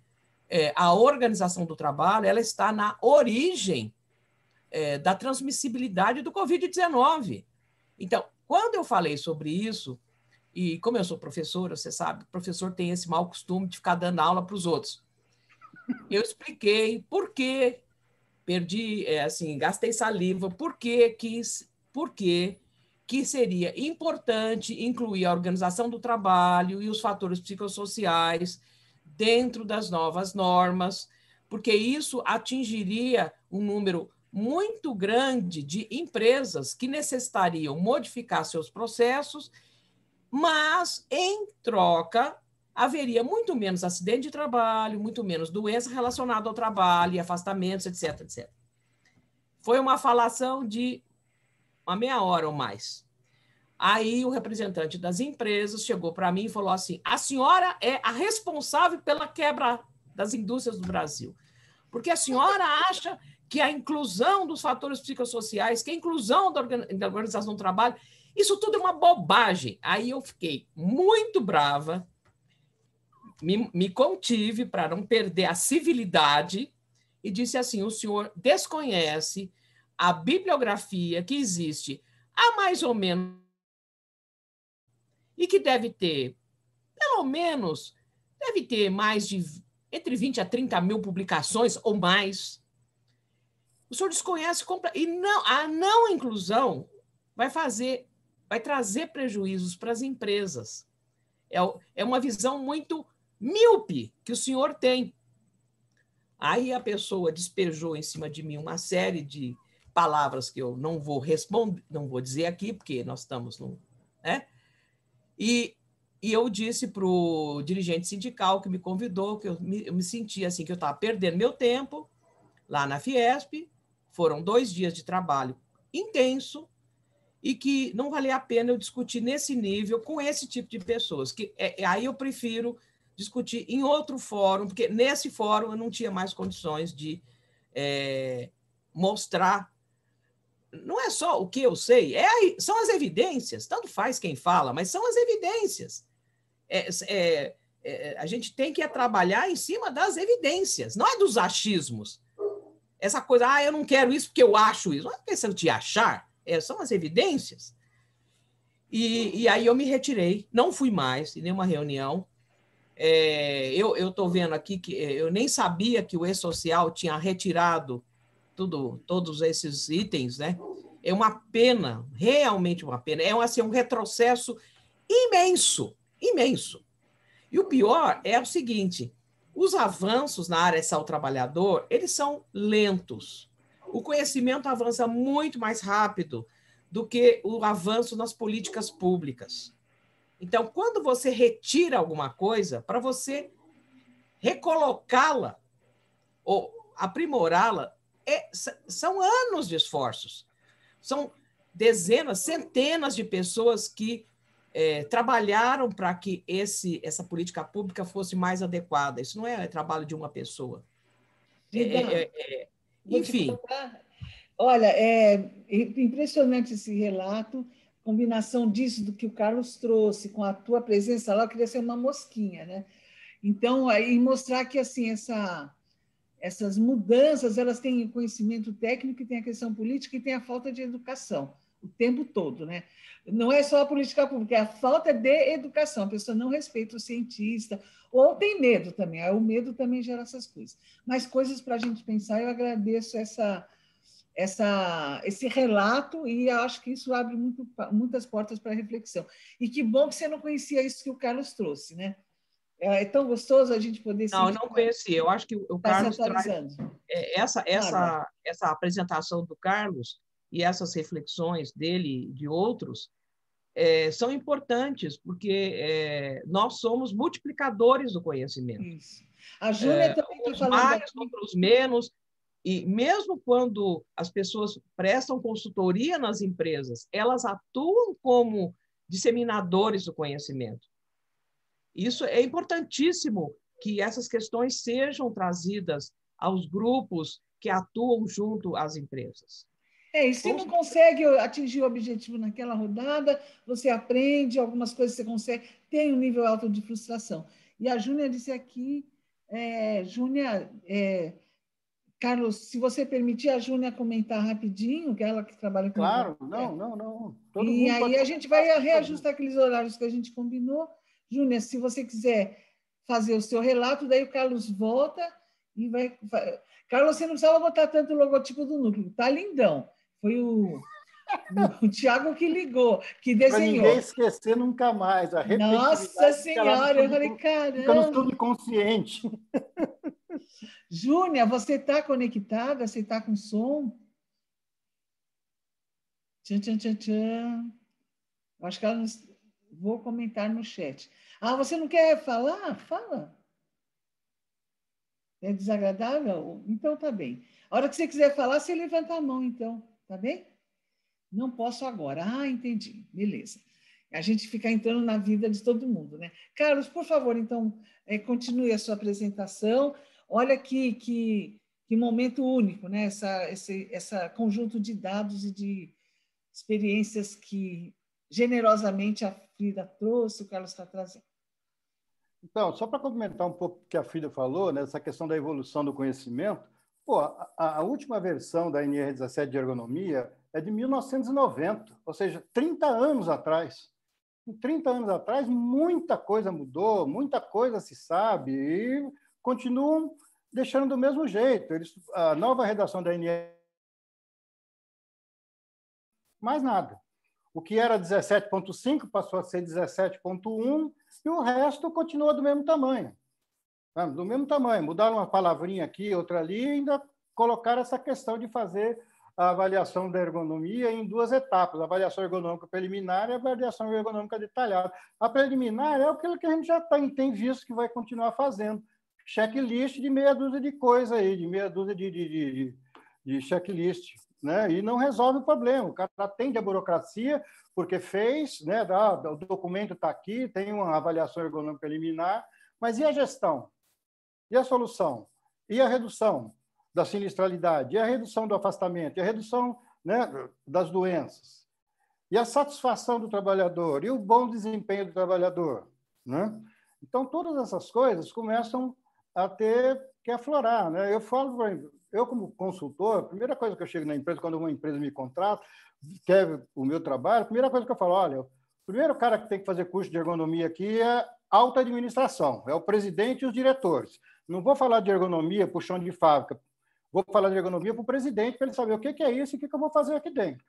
a organização do trabalho, ela está na origem da transmissibilidade do Covid-19. Então, quando eu falei sobre isso, e como eu sou professora, você sabe, o professor tem esse mau costume de ficar dando aula para os outros. Eu expliquei por que gastei saliva, por que seria importante incluir a organização do trabalho e os fatores psicossociais dentro das novas normas, porque isso atingiria um número muito grande de empresas que necessitariam modificar seus processos, mas, em troca, haveria muito menos acidente de trabalho, muito menos doença relacionada ao trabalho, afastamentos, etc, etc. Foi uma falação de uma meia hora ou mais. Aí o representante das empresas chegou para mim e falou assim: a senhora é a responsável pela quebra das indústrias do Brasil, porque a senhora acha que a inclusão dos fatores psicossociais, que a inclusão da organização do trabalho, isso tudo é uma bobagem. Aí eu fiquei muito brava, me contive para não perder a civilidade e disse assim: o senhor desconhece a bibliografia que existe há mais ou menos e que deve ter, pelo menos, deve ter mais de entre 20 a 30 mil publicações ou mais. O senhor desconhece e não, a não inclusão vai trazer prejuízos para as empresas. É uma visão muito míope que o senhor tem. Aí a pessoa despejou em cima de mim uma série de palavras que eu não vou responder, não vou dizer aqui, porque nós estamos no... né? E eu disse para o dirigente sindical que me convidou, que eu me sentia assim, que eu estava perdendo meu tempo lá na Fiesp, foram 2 dias de trabalho intenso, e que não valia a pena eu discutir nesse nível com esse tipo de pessoas. Aí eu prefiro discutir em outro fórum, porque nesse fórum eu não tinha mais condições de mostrar. Não é só o que eu sei, são as evidências, tanto faz quem fala, mas são as evidências. A gente tem que trabalhar em cima das evidências, não é dos achismos. Essa coisa, eu não quero isso porque eu acho isso. Não é questão de achar, são as evidências. E aí eu me retirei, não fui mais em nenhuma reunião. Eu estou vendo aqui que eu nem sabia que o E-Social tinha retirado todos esses itens, né? É uma pena, realmente uma pena. É assim, um retrocesso imenso, imenso. E o pior é o seguinte, os avanços na área ao trabalhador, eles são lentos. O conhecimento avança muito mais rápido do que o avanço nas políticas públicas. Então, quando você retira alguma coisa, para você recolocá-la ou aprimorá-la, são anos de esforços. São dezenas, centenas de pessoas que trabalharam para que essa política pública fosse mais adequada. Isso não é trabalho de uma pessoa. Enfim. Olha, é impressionante esse relato, combinação disso do que o Carlos trouxe com a tua presença lá, eu queria ser uma mosquinha, né? Então, aí mostrar que assim essas mudanças, elas têm conhecimento técnico, e tem a questão política e tem a falta de educação o tempo todo, né? Não é só a política pública, é a falta de educação. A pessoa não respeita o cientista, ou tem medo também. O medo também gera essas coisas. Mas coisas para a gente pensar, eu agradeço esse relato e acho que isso abre muitas portas para reflexão. E que bom que você não conhecia isso que o Carlos trouxe, né? É tão gostoso a gente poder... Não, eu não conhecia. Eu acho que o Carlos traz... Essa apresentação do Carlos e essas reflexões dele e de outros são importantes, porque nós somos multiplicadores do conhecimento. Isso. A Júlia também está falando mais, aqui. Outros menos, e mesmo quando as pessoas prestam consultoria nas empresas, elas atuam como disseminadores do conhecimento. Isso é importantíssimo, que essas questões sejam trazidas aos grupos que atuam junto às empresas. E se não consegue atingir o objetivo naquela rodada, você aprende, algumas coisas você consegue, tem um nível alto de frustração. E a Júnia disse aqui, Carlos, se você permitir a Júnia comentar rapidinho, que é ela que trabalha com... Claro, não. Todo e aí a gente vai reajustar aqueles horários que a gente combinou. Júnia, se você quiser fazer o seu relato, daí o Carlos volta e vai... Carlos, você não precisava botar tanto o logotipo do núcleo, tá lindão. Foi o Tiago que ligou, que desenhou. Para ninguém esquecer nunca mais. Nossa Senhora, eu falei, caramba. Fica no subconsciente. Júnia, você está conectada? Você está com som? Tchan, tchan, tchan, tchan. Acho que ela não... Vou comentar no chat. Ah, você não quer falar? Fala. É desagradável? Então tá bem. A hora que você quiser falar, você levanta a mão, então. Tá bem? Não posso agora. Ah, entendi. Beleza. A gente fica entrando na vida de todo mundo, né? Carlos, por favor, então, continue a sua apresentação. Olha que momento único, né? Essa conjunto de dados e de experiências que generosamente a Frida trouxe, o Carlos está trazendo. Então, só para complementar um pouco o que a Frida falou, né, essa questão da evolução do conhecimento, pô, a última versão da NR17 de ergonomia é de 1990, ou seja, 30 anos atrás. Em 30 anos atrás, muita coisa mudou, muita coisa se sabe, e continuam deixando do mesmo jeito. A nova redação da NR... Mais nada. O que era 17.5 passou a ser 17.1 e o resto continua do mesmo tamanho. Do mesmo tamanho. Mudaram uma palavrinha aqui, outra ali, e ainda colocaram essa questão de fazer a avaliação da ergonomia em 2 etapas, a avaliação ergonômica preliminar e a avaliação ergonômica detalhada. A preliminar é aquilo que a gente já tem visto que vai continuar fazendo. Checklist de meia dúzia de coisa aí, de meia dúzia de checklist, né? E não resolve o problema. O cara atende a burocracia porque fez, né? O documento está aqui, tem uma avaliação ergonômica preliminar, mas e a gestão? E a solução? E a redução da sinistralidade? E a redução do afastamento? E a redução, né, das doenças? E a satisfação do trabalhador? E o bom desempenho do trabalhador? Né? Então, todas essas coisas começam a ter que aflorar, né? Eu, como consultor, a primeira coisa que eu chego na empresa, quando uma empresa me contrata, quer o meu trabalho, a primeira coisa que eu falo, olha, o primeiro cara que tem que fazer curso de ergonomia aqui é alta administração, é o presidente e os diretores. Não vou falar de ergonomia para o chão de fábrica, vou falar de ergonomia para o presidente, para ele saber o que é isso e o que eu vou fazer aqui dentro.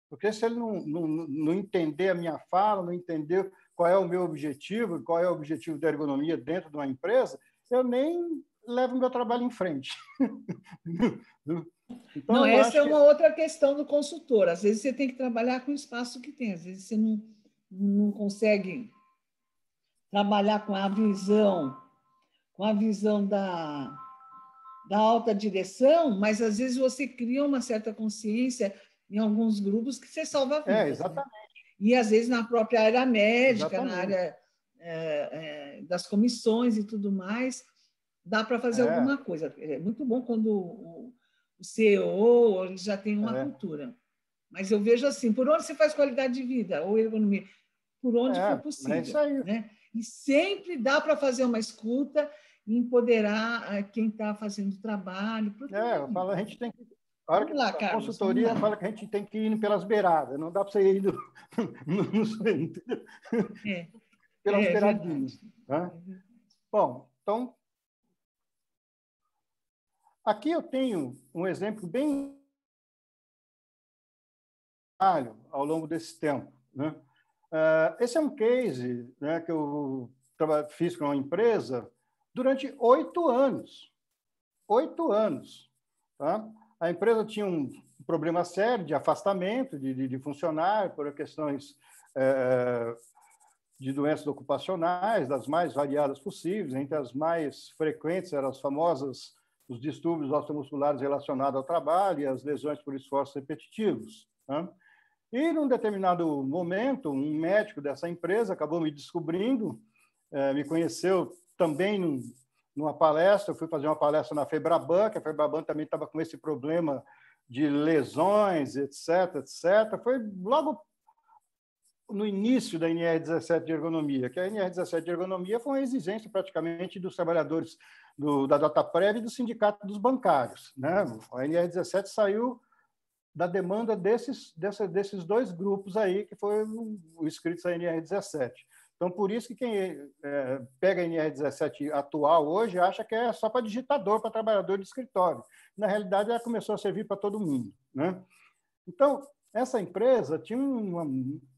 Porque se ele não entender a minha fala, não entender qual é o meu objetivo, qual é o objetivo da ergonomia dentro de uma empresa, eu nem levo o meu trabalho em frente. Então, não, essa é uma outra questão do consultor. Às vezes você tem que trabalhar com o espaço que tem, às vezes você não consegue trabalhar com a visão da alta direção, mas às vezes você cria uma certa consciência em alguns grupos que você salva vidas. Exatamente. Né? E às vezes na própria área médica, exatamente. Na área das comissões e tudo mais, dá para fazer alguma coisa. É muito bom quando o CEO ele já tem uma cultura. Mas eu vejo assim, por onde você faz qualidade de vida ou ergonomia? Por onde for possível. É isso aí. Né? E sempre dá para fazer uma escuta e empoderar quem está fazendo o trabalho. Eu falo, a gente tem que... A a consultoria fala que a gente tem que ir pelas beiradas, não dá para você ir no centro. Pelas beiradinhas. Né? Bom, então, aqui eu tenho um exemplo bem ao longo desse tempo. Né? Esse é um case, né, que eu fiz com uma empresa durante 8 anos. 8 anos. Tá? A empresa tinha um problema sério de afastamento de funcionário por questões de doenças ocupacionais, das mais variadas possíveis. Entre as mais frequentes eram os distúrbios osteomusculares relacionados ao trabalho e as lesões por esforços repetitivos. Tá? E, num determinado momento, um médico dessa empresa acabou me descobrindo, me conheceu também numa palestra. Eu fui fazer uma palestra na Febraban, que a Febraban também estava com esse problema de lesões, etc, etc. Foi logo no início da NR17 de ergonomia, que a NR17 de ergonomia foi uma exigência praticamente dos trabalhadores da Dataprev e do Sindicato dos Bancários. Né? A NR17 saiu da demanda desses 2 grupos aí, que foram inscritos à NR17. Então, por isso que quem pega a NR17 atual hoje acha que é só para digitador, para trabalhador de escritório. Na realidade, ela começou a servir para todo mundo. Né? Então, essa empresa tinha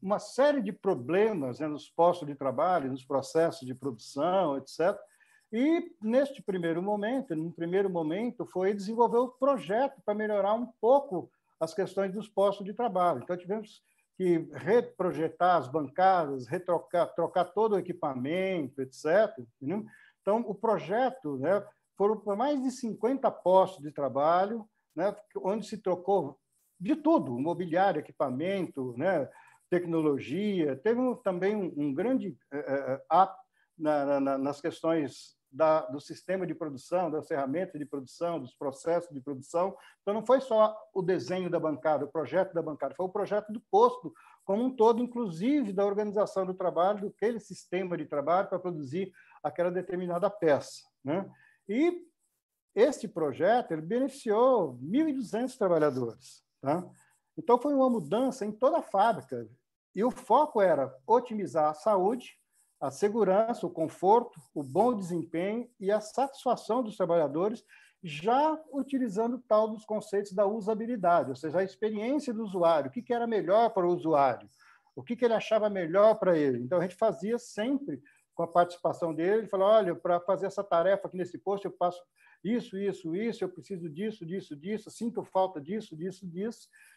uma série de problemas, né, nos postos de trabalho, nos processos de produção, etc. E, num primeiro momento, foi desenvolver um projeto para melhorar um pouco as questões dos postos de trabalho. Então, tivemos que reprojetar as bancadas, trocar todo o equipamento, etc. Entendeu? Então, o projeto, né, foram mais de 50 postos de trabalho, né, onde se trocou de tudo, mobiliário, equipamento, né, tecnologia. Teve também um grande up nas questões do sistema de produção, das ferramentas de produção, dos processos de produção. Então, não foi só o desenho da bancada, o projeto da bancada, foi o projeto do posto como um todo, inclusive da organização do trabalho, daquele sistema de trabalho para produzir aquela determinada peça. Né? E este projeto ele beneficiou 1.200 trabalhadores. Tá? Então, foi uma mudança em toda a fábrica. E o foco era otimizar a saúde, a segurança, o conforto, o bom desempenho e a satisfação dos trabalhadores, já utilizando tal dos conceitos da usabilidade, ou seja, a experiência do usuário, o que era melhor para o usuário, o que ele achava melhor para ele. Então, a gente fazia sempre com a participação dele, ele falou, olha, para fazer essa tarefa aqui nesse posto, eu passo isso, eu preciso disso, sinto falta disso,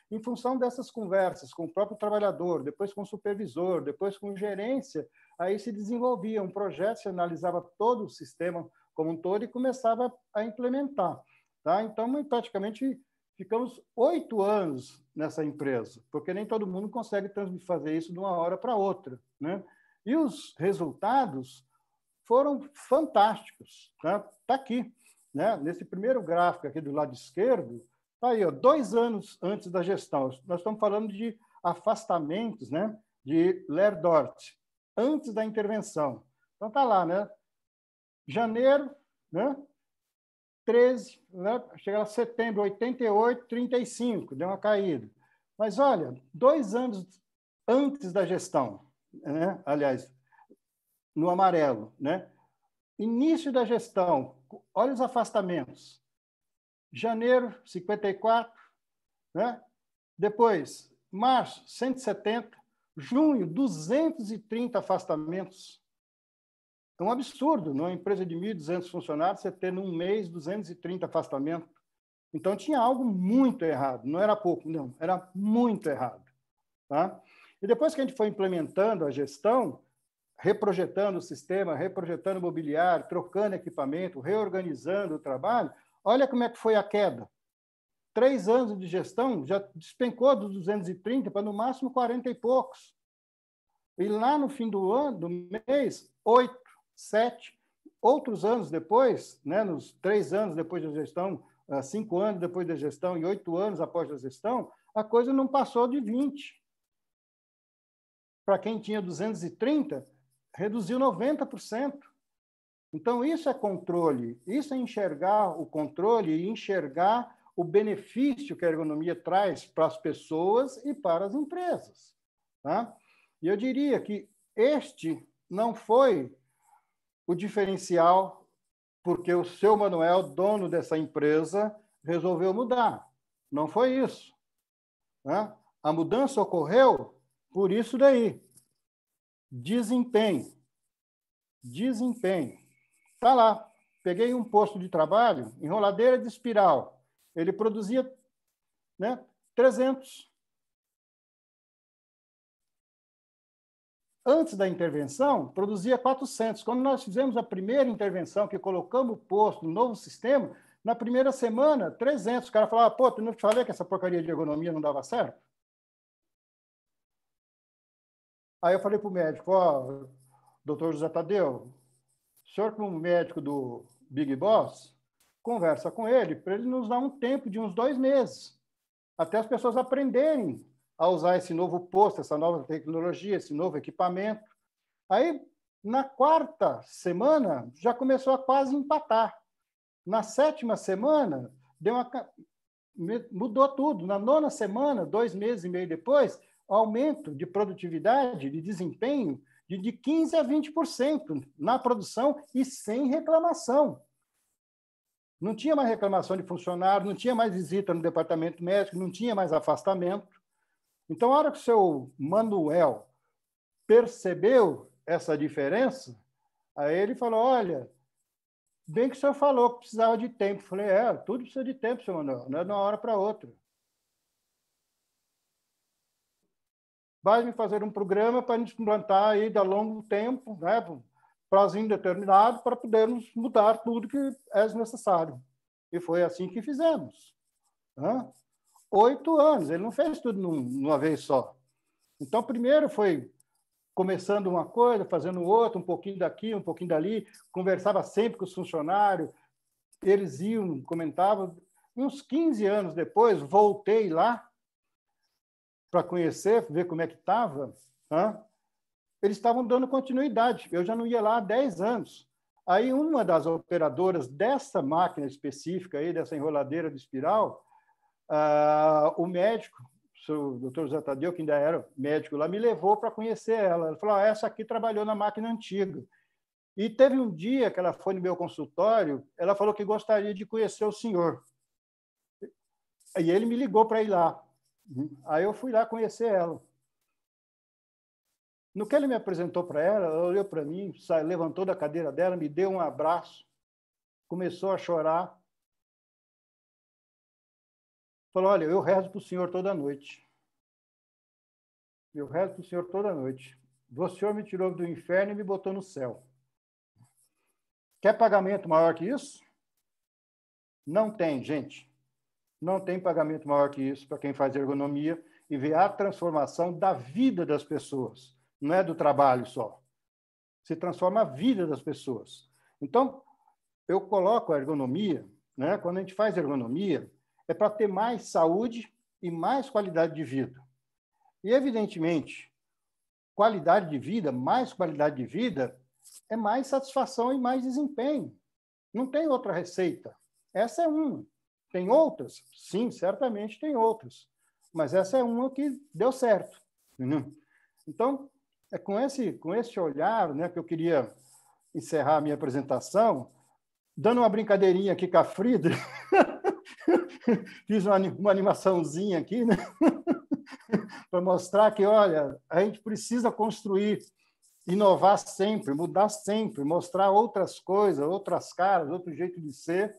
em função dessas conversas com o próprio trabalhador, depois com o supervisor, depois com gerência, aí se desenvolvia um projeto, se analisava todo o sistema como um todo e começava a implementar. Tá? Então, praticamente, ficamos 8 anos nessa empresa, porque nem todo mundo consegue fazer isso de uma hora para outra. Né? E os resultados foram fantásticos. Tá? Tá aqui. Né? Nesse primeiro gráfico aqui do lado esquerdo, está aí, 2 anos antes da gestão. Nós estamos falando de afastamentos, né, de Lerdort, antes da intervenção. Então, está lá, né? Janeiro, né? 13, né? Chega a setembro, 88, 35, deu uma caída. Mas, olha, 2 anos antes da gestão, né? Aliás, no amarelo, né? Início da gestão, olha os afastamentos. Janeiro, 54, né? Depois, março, 170, junho, 230 afastamentos. É um absurdo, numa empresa de 1.200 funcionários, você ter num mês 230 afastamentos. Então, tinha algo muito errado. Não era pouco, não. Era muito errado. Tá? E depois que a gente foi implementando a gestão, reprojetando o sistema, reprojetando o mobiliário, trocando equipamento, reorganizando o trabalho, olha como é que foi a queda. 3 anos de gestão, já despencou dos 230 para, no máximo, 40 e poucos. E lá no fim do ano, do mês, 8, 7. Outros anos depois, né, nos 3 anos depois da gestão, 5 anos depois da gestão e 8 anos após a gestão, a coisa não passou de 20. Para quem tinha 230, reduziu 90%. Então, isso é controle, isso é enxergar o controle e enxergar o benefício que a ergonomia traz para as pessoas e para as empresas. Tá? E eu diria que este não foi o diferencial porque o seu Manuel, dono dessa empresa, resolveu mudar. Não foi isso. Né? A mudança ocorreu por isso daí. Desempenho. Desempenho. Está lá. Peguei um posto de trabalho, enroladeira de espiral. Ele produzia, né, 300. Antes da intervenção, produzia 400. Quando nós fizemos a primeira intervenção, que colocamos o posto no novo sistema, na primeira semana, 300. O cara falava, pô, tu não te falei que essa porcaria de ergonomia não dava certo? Aí eu falei para o médico, ó, doutor José Tadeu, o senhor como médico do Big Boss, conversa com ele para ele nos dar um tempo de uns 2 meses, até as pessoas aprenderem a usar esse novo posto, essa nova tecnologia, esse novo equipamento. Aí, na 4ª semana, já começou a quase empatar. Na 7ª semana, mudou tudo. Na 9ª semana, 2 meses e meio depois, aumento de produtividade, de desempenho, de 15% a 20% na produção e sem reclamação. Não tinha mais reclamação de funcionário, não tinha mais visita no departamento médico, não tinha mais afastamento. Então, a hora que o seu Manuel percebeu essa diferença, aí ele falou, olha, bem que o senhor falou que precisava de tempo. Eu falei, tudo precisa de tempo, seu Manuel, não é de uma hora para outra. Vai me fazer um programa para a gente implantar aí a longo tempo, né, prazo indeterminado, para podermos mudar tudo que é necessário. E foi assim que fizemos. 8 anos, ele não fez tudo numa vez só. Então, primeiro foi começando uma coisa, fazendo outra, um pouquinho daqui, um pouquinho dali, conversava sempre com os funcionários, eles iam, comentavam. Uns 15 anos depois, voltei lá para conhecer, ver como é que estava. Eles estavam dando continuidade, eu já não ia lá há 10 anos. Aí, uma das operadoras dessa máquina específica, aí, dessa enroladeira de espiral, o médico, o doutor José Tadeu, que ainda era médico lá, me levou para conhecer ela. Ele falou, essa aqui trabalhou na máquina antiga. E teve um dia que ela foi no meu consultório, ela falou que gostaria de conhecer o senhor. E ele me ligou para ir lá. Aí eu fui lá conhecer ela. No que ele me apresentou para ela, ela olhou para mim, levantou da cadeira dela, me deu um abraço, começou a chorar. Falou, olha, eu rezo para o senhor toda noite. Eu rezo para o senhor toda noite. O senhor me tirou do inferno e me botou no céu. Quer pagamento maior que isso? Não tem, gente. Não tem pagamento maior que isso para quem faz ergonomia e vê a transformação da vida das pessoas. Não é do trabalho só. Se transforma a vida das pessoas. Então, eu coloco a ergonomia, né? Quando a gente faz ergonomia, é para ter mais saúde e mais qualidade de vida. E, evidentemente, qualidade de vida, mais qualidade de vida, é mais satisfação e mais desempenho. Não tem outra receita. Essa é uma. Tem outras? Sim, certamente tem outras. Mas essa é uma que deu certo. Entendeu? Então, É com esse olhar, né, que eu queria encerrar a minha apresentação, dando uma brincadeirinha aqui com a Frida. Fiz uma animaçãozinha aqui, né? Para mostrar que, olha, a gente precisa construir, inovar sempre, mudar sempre, mostrar outras coisas, outras caras, outro jeito de ser,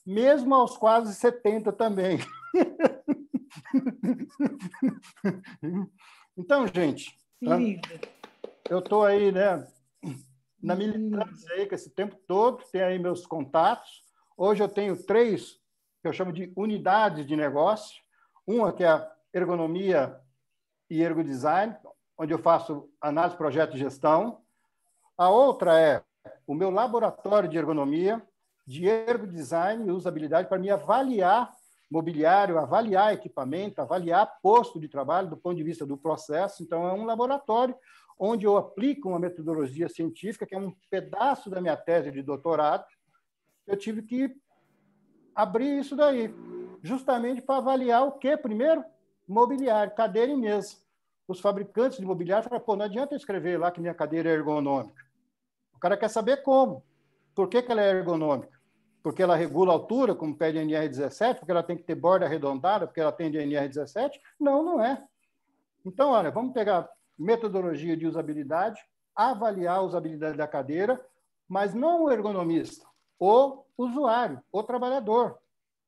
mesmo aos quase 70 também. Então, gente, eu estou aí, né, na militância aí, com esse tempo todo, tem aí meus contatos. Hoje eu tenho 3, que eu chamo de unidades de negócio. Uma que é a ergonomia e ergodesign, onde eu faço análise, projeto e gestão. A outra é o meu laboratório de ergonomia, de ergodesign e usabilidade, para me avaliar mobiliário, avaliar equipamento, avaliar posto de trabalho do ponto de vista do processo. Então, é um laboratório onde eu aplico uma metodologia científica, que é um pedaço da minha tese de doutorado. Eu tive que abrir isso daí, justamente para avaliar o quê? Primeiro, mobiliário, cadeira e mesa. Os fabricantes de mobiliário falaram, pô, não adianta eu escrever lá que minha cadeira é ergonômica. O cara quer saber como. Por que ela é ergonômica? Porque ela regula a altura, como pede a NR17, porque ela tem que ter borda arredondada, porque ela tem de NR17? Não, não é. Então, olha, vamos pegar metodologia de usabilidade, avaliar a usabilidade da cadeira, mas não o ergonomista, o usuário, o trabalhador,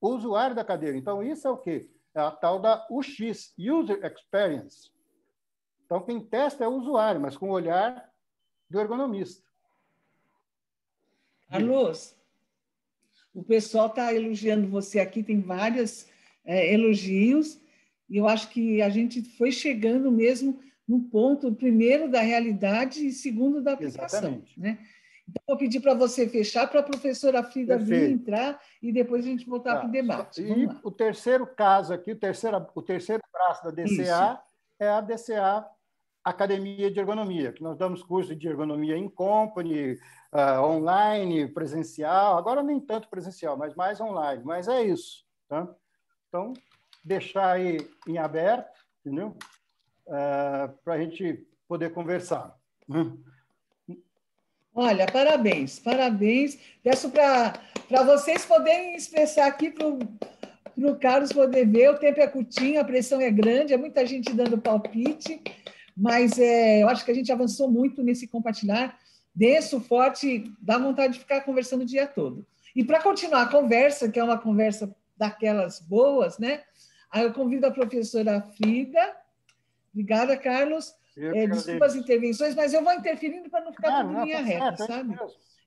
o usuário da cadeira. Então, isso é o quê? É a tal da UX, User Experience. Então, quem testa é o usuário, mas com o olhar do ergonomista. Carlos, o pessoal está elogiando você aqui, tem vários elogios, e eu acho que a gente foi chegando mesmo no ponto, primeiro, da realidade e segundo, da aplicação. Né? Então, vou pedir para você fechar, para a professora Frida vir entrar, e depois a gente voltar para o debate. E o terceiro caso aqui, o terceiro braço da DCA, isso, é a DCA Academia de Ergonomia, que nós damos curso de ergonomia in company, online, presencial, agora nem tanto presencial, mas mais online, mas é isso. Tá? Então, deixar aí em aberto, entendeu? Para a gente poder conversar. Olha, parabéns, parabéns. Peço para vocês poderem expressar aqui para o Carlos poder ver, o tempo é curtinho, a pressão é grande, é muita gente dando palpite, mas eu acho que a gente avançou muito nesse compartilhar, denso, forte, dá vontade de ficar conversando o dia todo. E para continuar a conversa, que é uma conversa daquelas boas, né? Aí eu convido a professora Frida. Obrigada, Carlos. Desculpa as intervenções, mas eu vou interferindo para não ficar tudo em linha reta, sabe?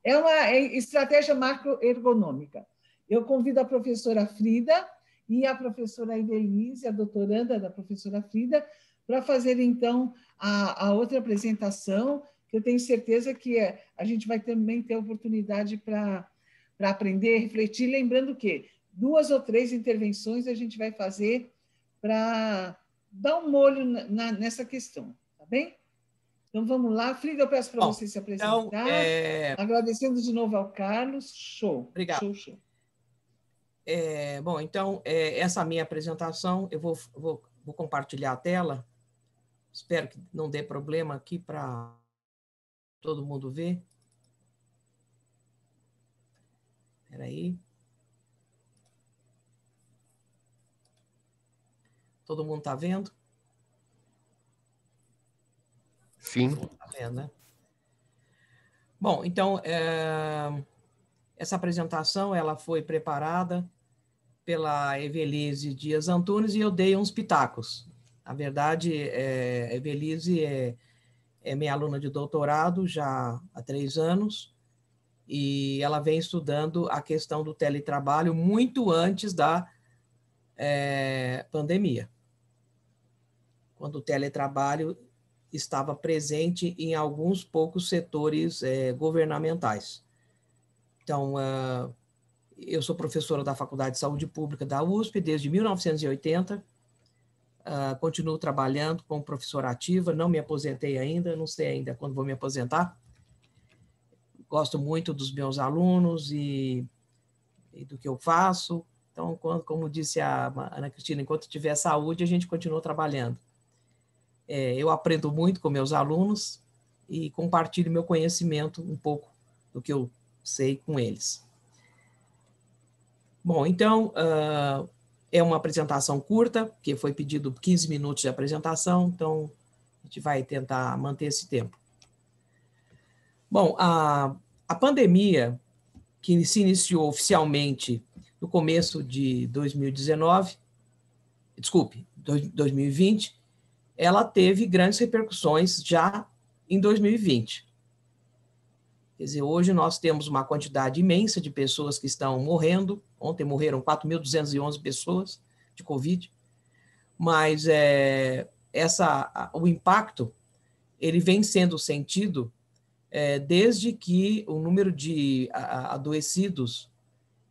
É uma estratégia macroergonômica. Eu convido a professora Frida e a professora Evelise, a doutoranda da professora Frida, para fazer, então, a outra apresentação, que eu tenho certeza que a gente vai também ter oportunidade para aprender, refletir, lembrando que 2 ou 3 intervenções a gente vai fazer para dar um molho nessa questão, tá bem? Então, vamos lá. Frida, eu peço para você se apresentar, agradecendo de novo ao Carlos. Show. Obrigado. Show. Bom, então, essa minha apresentação, eu vou compartilhar a tela. Espero que não dê problema aqui para todo mundo ver. Espera aí. Todo mundo está vendo? Sim. Está vendo, né? Bom, então, essa apresentação ela foi preparada pela Evelise Dias Antunes e eu dei uns pitacos. Na verdade, a Evelise é minha aluna de doutorado já há 3 anos e ela vem estudando a questão do teletrabalho muito antes da pandemia, quando o teletrabalho estava presente em alguns poucos setores governamentais. Então, eu sou professora da Faculdade de Saúde Pública da USP desde 1980, continuo trabalhando como professora ativa, não me aposentei ainda, não sei ainda quando vou me aposentar. Gosto muito dos meus alunos e do que eu faço. Então, como disse a Ana Cristina, enquanto tiver saúde, a gente continua trabalhando. eu aprendo muito com meus alunos e compartilho meu conhecimento um pouco do que eu sei com eles. Bom, então, é uma apresentação curta, porque foi pedido 15 minutos de apresentação, então a gente vai tentar manter esse tempo. Bom, a pandemia, que se iniciou oficialmente no começo de 2019, desculpe, 2020, ela teve grandes repercussões já em 2020. Quer dizer, hoje nós temos uma quantidade imensa de pessoas que estão morrendo. Ontem morreram 4.211 pessoas de Covid, mas o impacto ele vem sendo sentido desde que o número de adoecidos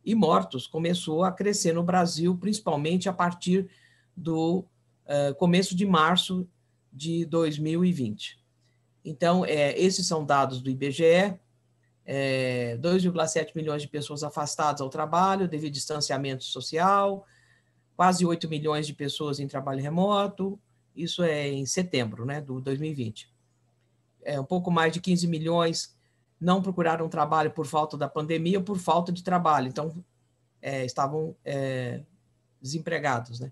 e mortos começou a crescer no Brasil, principalmente a partir do começo de março de 2020. Então, esses são dados do IBGE, 2,7 milhões de pessoas afastadas ao trabalho devido ao distanciamento social, quase 8 milhões de pessoas em trabalho remoto, isso é em setembro, né, do 2020. Um pouco mais de 15 milhões não procuraram trabalho por falta da pandemia ou por falta de trabalho, então estavam desempregados, né?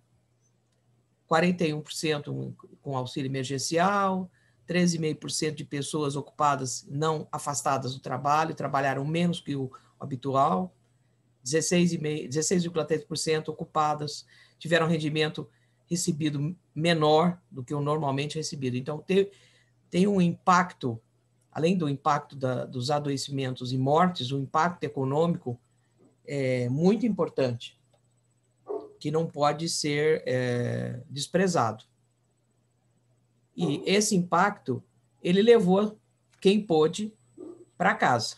41% com auxílio emergencial, 13,5% de pessoas ocupadas não afastadas do trabalho, trabalharam menos que o habitual, 16,3% ocupadas tiveram rendimento recebido menor do que o normalmente recebido. Então, tem um impacto, além do impacto dos adoecimentos e mortes, o impacto econômico é muito importante, que não pode ser desprezado. E esse impacto, ele levou quem pôde para casa.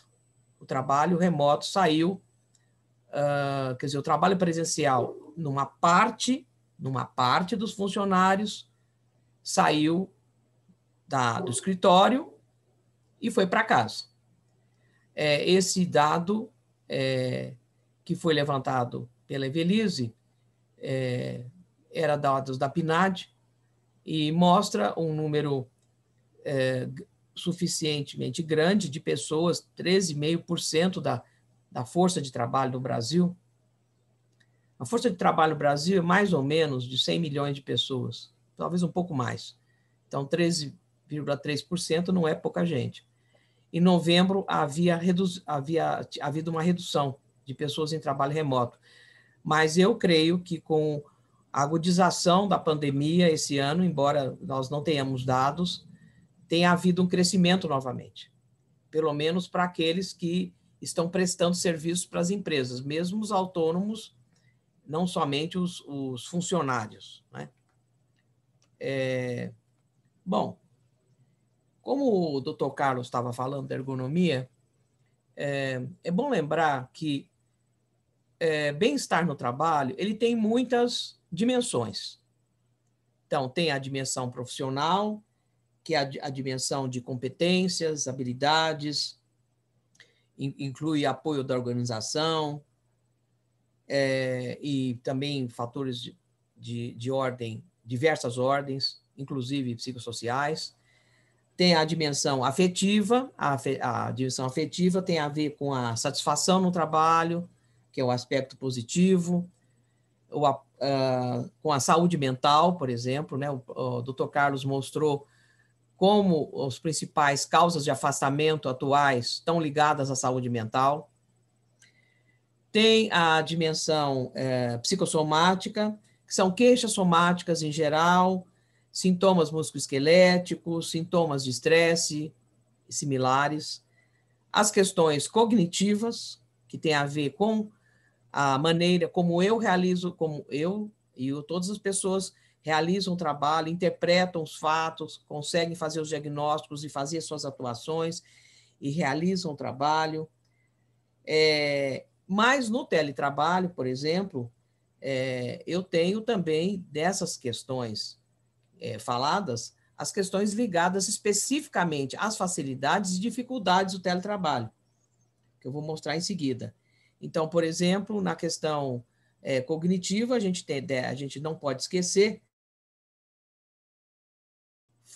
O trabalho remoto saiu, quer dizer, o trabalho presencial, numa parte dos funcionários, saiu do escritório e foi para casa. Esse dado que foi levantado pela Evelise era dados da PNAD e mostra um número suficientemente grande de pessoas, 13,5% da força de trabalho no Brasil. A força de trabalho no Brasil é mais ou menos de 100 milhões de pessoas, talvez um pouco mais. Então, 13,3% não é pouca gente. Em novembro, havia havido uma redução de pessoas em trabalho remoto. Mas eu creio que com a agudização da pandemia esse ano, embora nós não tenhamos dados, tem havido um crescimento novamente, pelo menos para aqueles que estão prestando serviços para as empresas, mesmo os autônomos, não somente os funcionários, né? Bom, como o Dr. Carlos estava falando da ergonomia, é bom lembrar que bem-estar no trabalho, ele tem muitas dimensões. Então, tem a dimensão profissional, que é a dimensão de competências, habilidades, inclui apoio da organização, e também fatores de ordem, diversas ordens, inclusive psicossociais. Tem a dimensão afetiva, a dimensão afetiva tem a ver com a satisfação no trabalho, que é o aspecto positivo, com a saúde mental, por exemplo, né? O Dr. Carlos mostrou como as principais causas de afastamento atuais estão ligadas à saúde mental. Tem a dimensão psicossomática, que são queixas somáticas em geral, sintomas musculoesqueléticos, sintomas de estresse e similares. As questões cognitivas, que tem a ver com a maneira como eu realizo, como eu e todas as pessoas realizam o trabalho, interpretam os fatos, conseguem fazer os diagnósticos e fazer suas atuações e realizam o trabalho. Mas no teletrabalho, por exemplo, eu tenho também dessas questões faladas, as questões ligadas especificamente às facilidades e dificuldades do teletrabalho, que eu vou mostrar em seguida. Então, por exemplo, na questão cognitiva, a gente não pode esquecer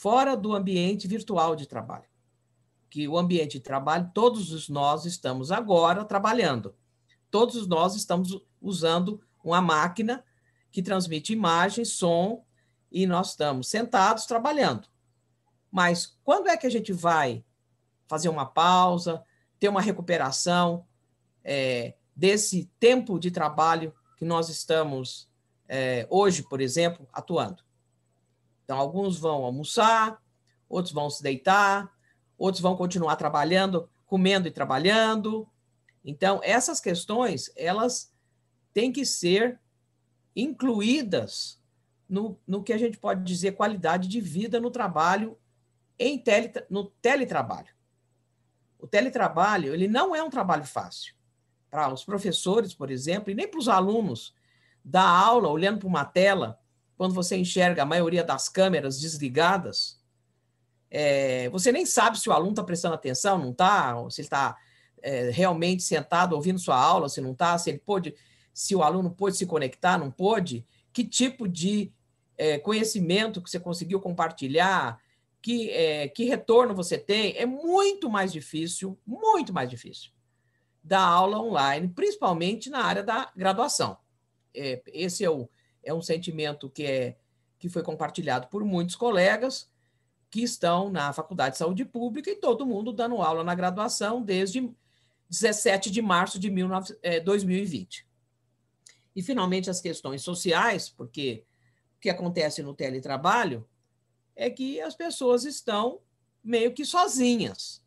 fora do ambiente virtual de trabalho. Que o ambiente de trabalho, todos nós estamos agora trabalhando. Todos nós estamos usando uma máquina que transmite imagem, som, e nós estamos sentados trabalhando. Mas quando é que a gente vai fazer uma pausa, ter uma recuperação desse tempo de trabalho que nós estamos, hoje, por exemplo, atuando? Então, alguns vão almoçar, outros vão se deitar, outros vão continuar trabalhando, comendo e trabalhando. Então, essas questões, elas têm que ser incluídas no que a gente pode dizer qualidade de vida no trabalho, no teletrabalho. O teletrabalho, ele não é um trabalho fácil. Para os professores, por exemplo, e nem para os alunos, dar aula olhando para uma tela, quando você enxerga a maioria das câmeras desligadas, você nem sabe se o aluno está prestando atenção, não está, se ele está realmente sentado ouvindo sua aula, se não está, se o aluno pôde se conectar, não pôde, que tipo de conhecimento que você conseguiu compartilhar, que retorno você tem. É muito mais difícil dar aula online, principalmente na área da graduação. Esse é um sentimento que foi compartilhado por muitos colegas que estão na Faculdade de Saúde Pública e todo mundo dando aula na graduação desde 17 de março de 2020. E, finalmente, as questões sociais, porque o que acontece no teletrabalho é que as pessoas estão meio que sozinhas.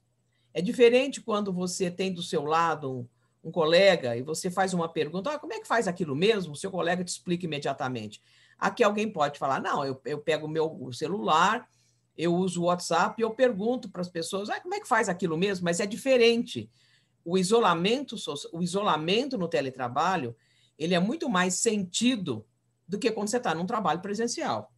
É diferente quando você tem do seu lado um colega e você faz uma pergunta, como é que faz aquilo mesmo? O seu colega te explica imediatamente. Aqui alguém pode falar, não, eu pego o meu celular, eu uso o WhatsApp e eu pergunto para as pessoas, como é que faz aquilo mesmo? Mas é diferente. O isolamento no teletrabalho, ele é muito mais sentido do que quando você está num trabalho presencial.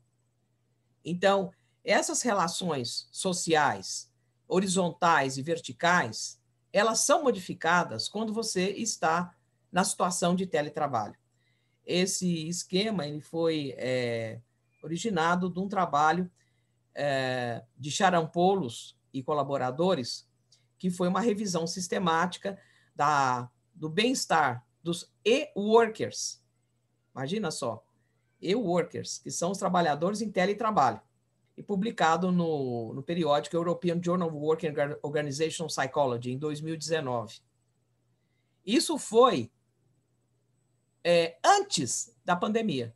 Então, essas relações sociais, horizontais e verticais, elas são modificadas quando você está na situação de teletrabalho. Esse esquema ele foi originado de um trabalho de Charampoulos e colaboradores, que foi uma revisão sistemática do bem-estar dos e-workers. Imagina só, e-workers, que são os trabalhadores em teletrabalho, e publicado no periódico European Journal of Work and Organizational Psychology, em 2019. Isso foi antes da pandemia,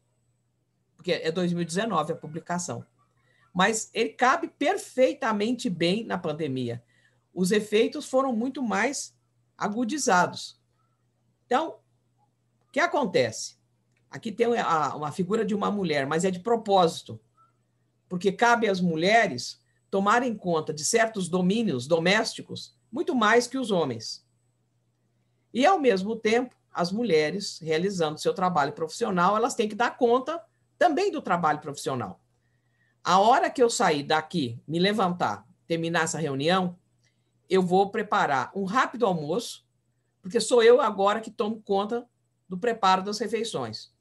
porque é 2019 a publicação. Mas ele cabe perfeitamente bem na pandemia. Os efeitos foram muito mais agudizados. Então, o que acontece? Aqui tem uma figura de uma mulher, mas é de propósito, porque cabe às mulheres tomarem conta de certos domínios domésticos muito mais que os homens. E, ao mesmo tempo, as mulheres, realizando seu trabalho profissional, elas têm que dar conta também do trabalho profissional. A hora que eu sair daqui, me levantar, terminar essa reunião, eu vou preparar um rápido almoço, porque sou eu agora que tomo conta do preparo das refeições.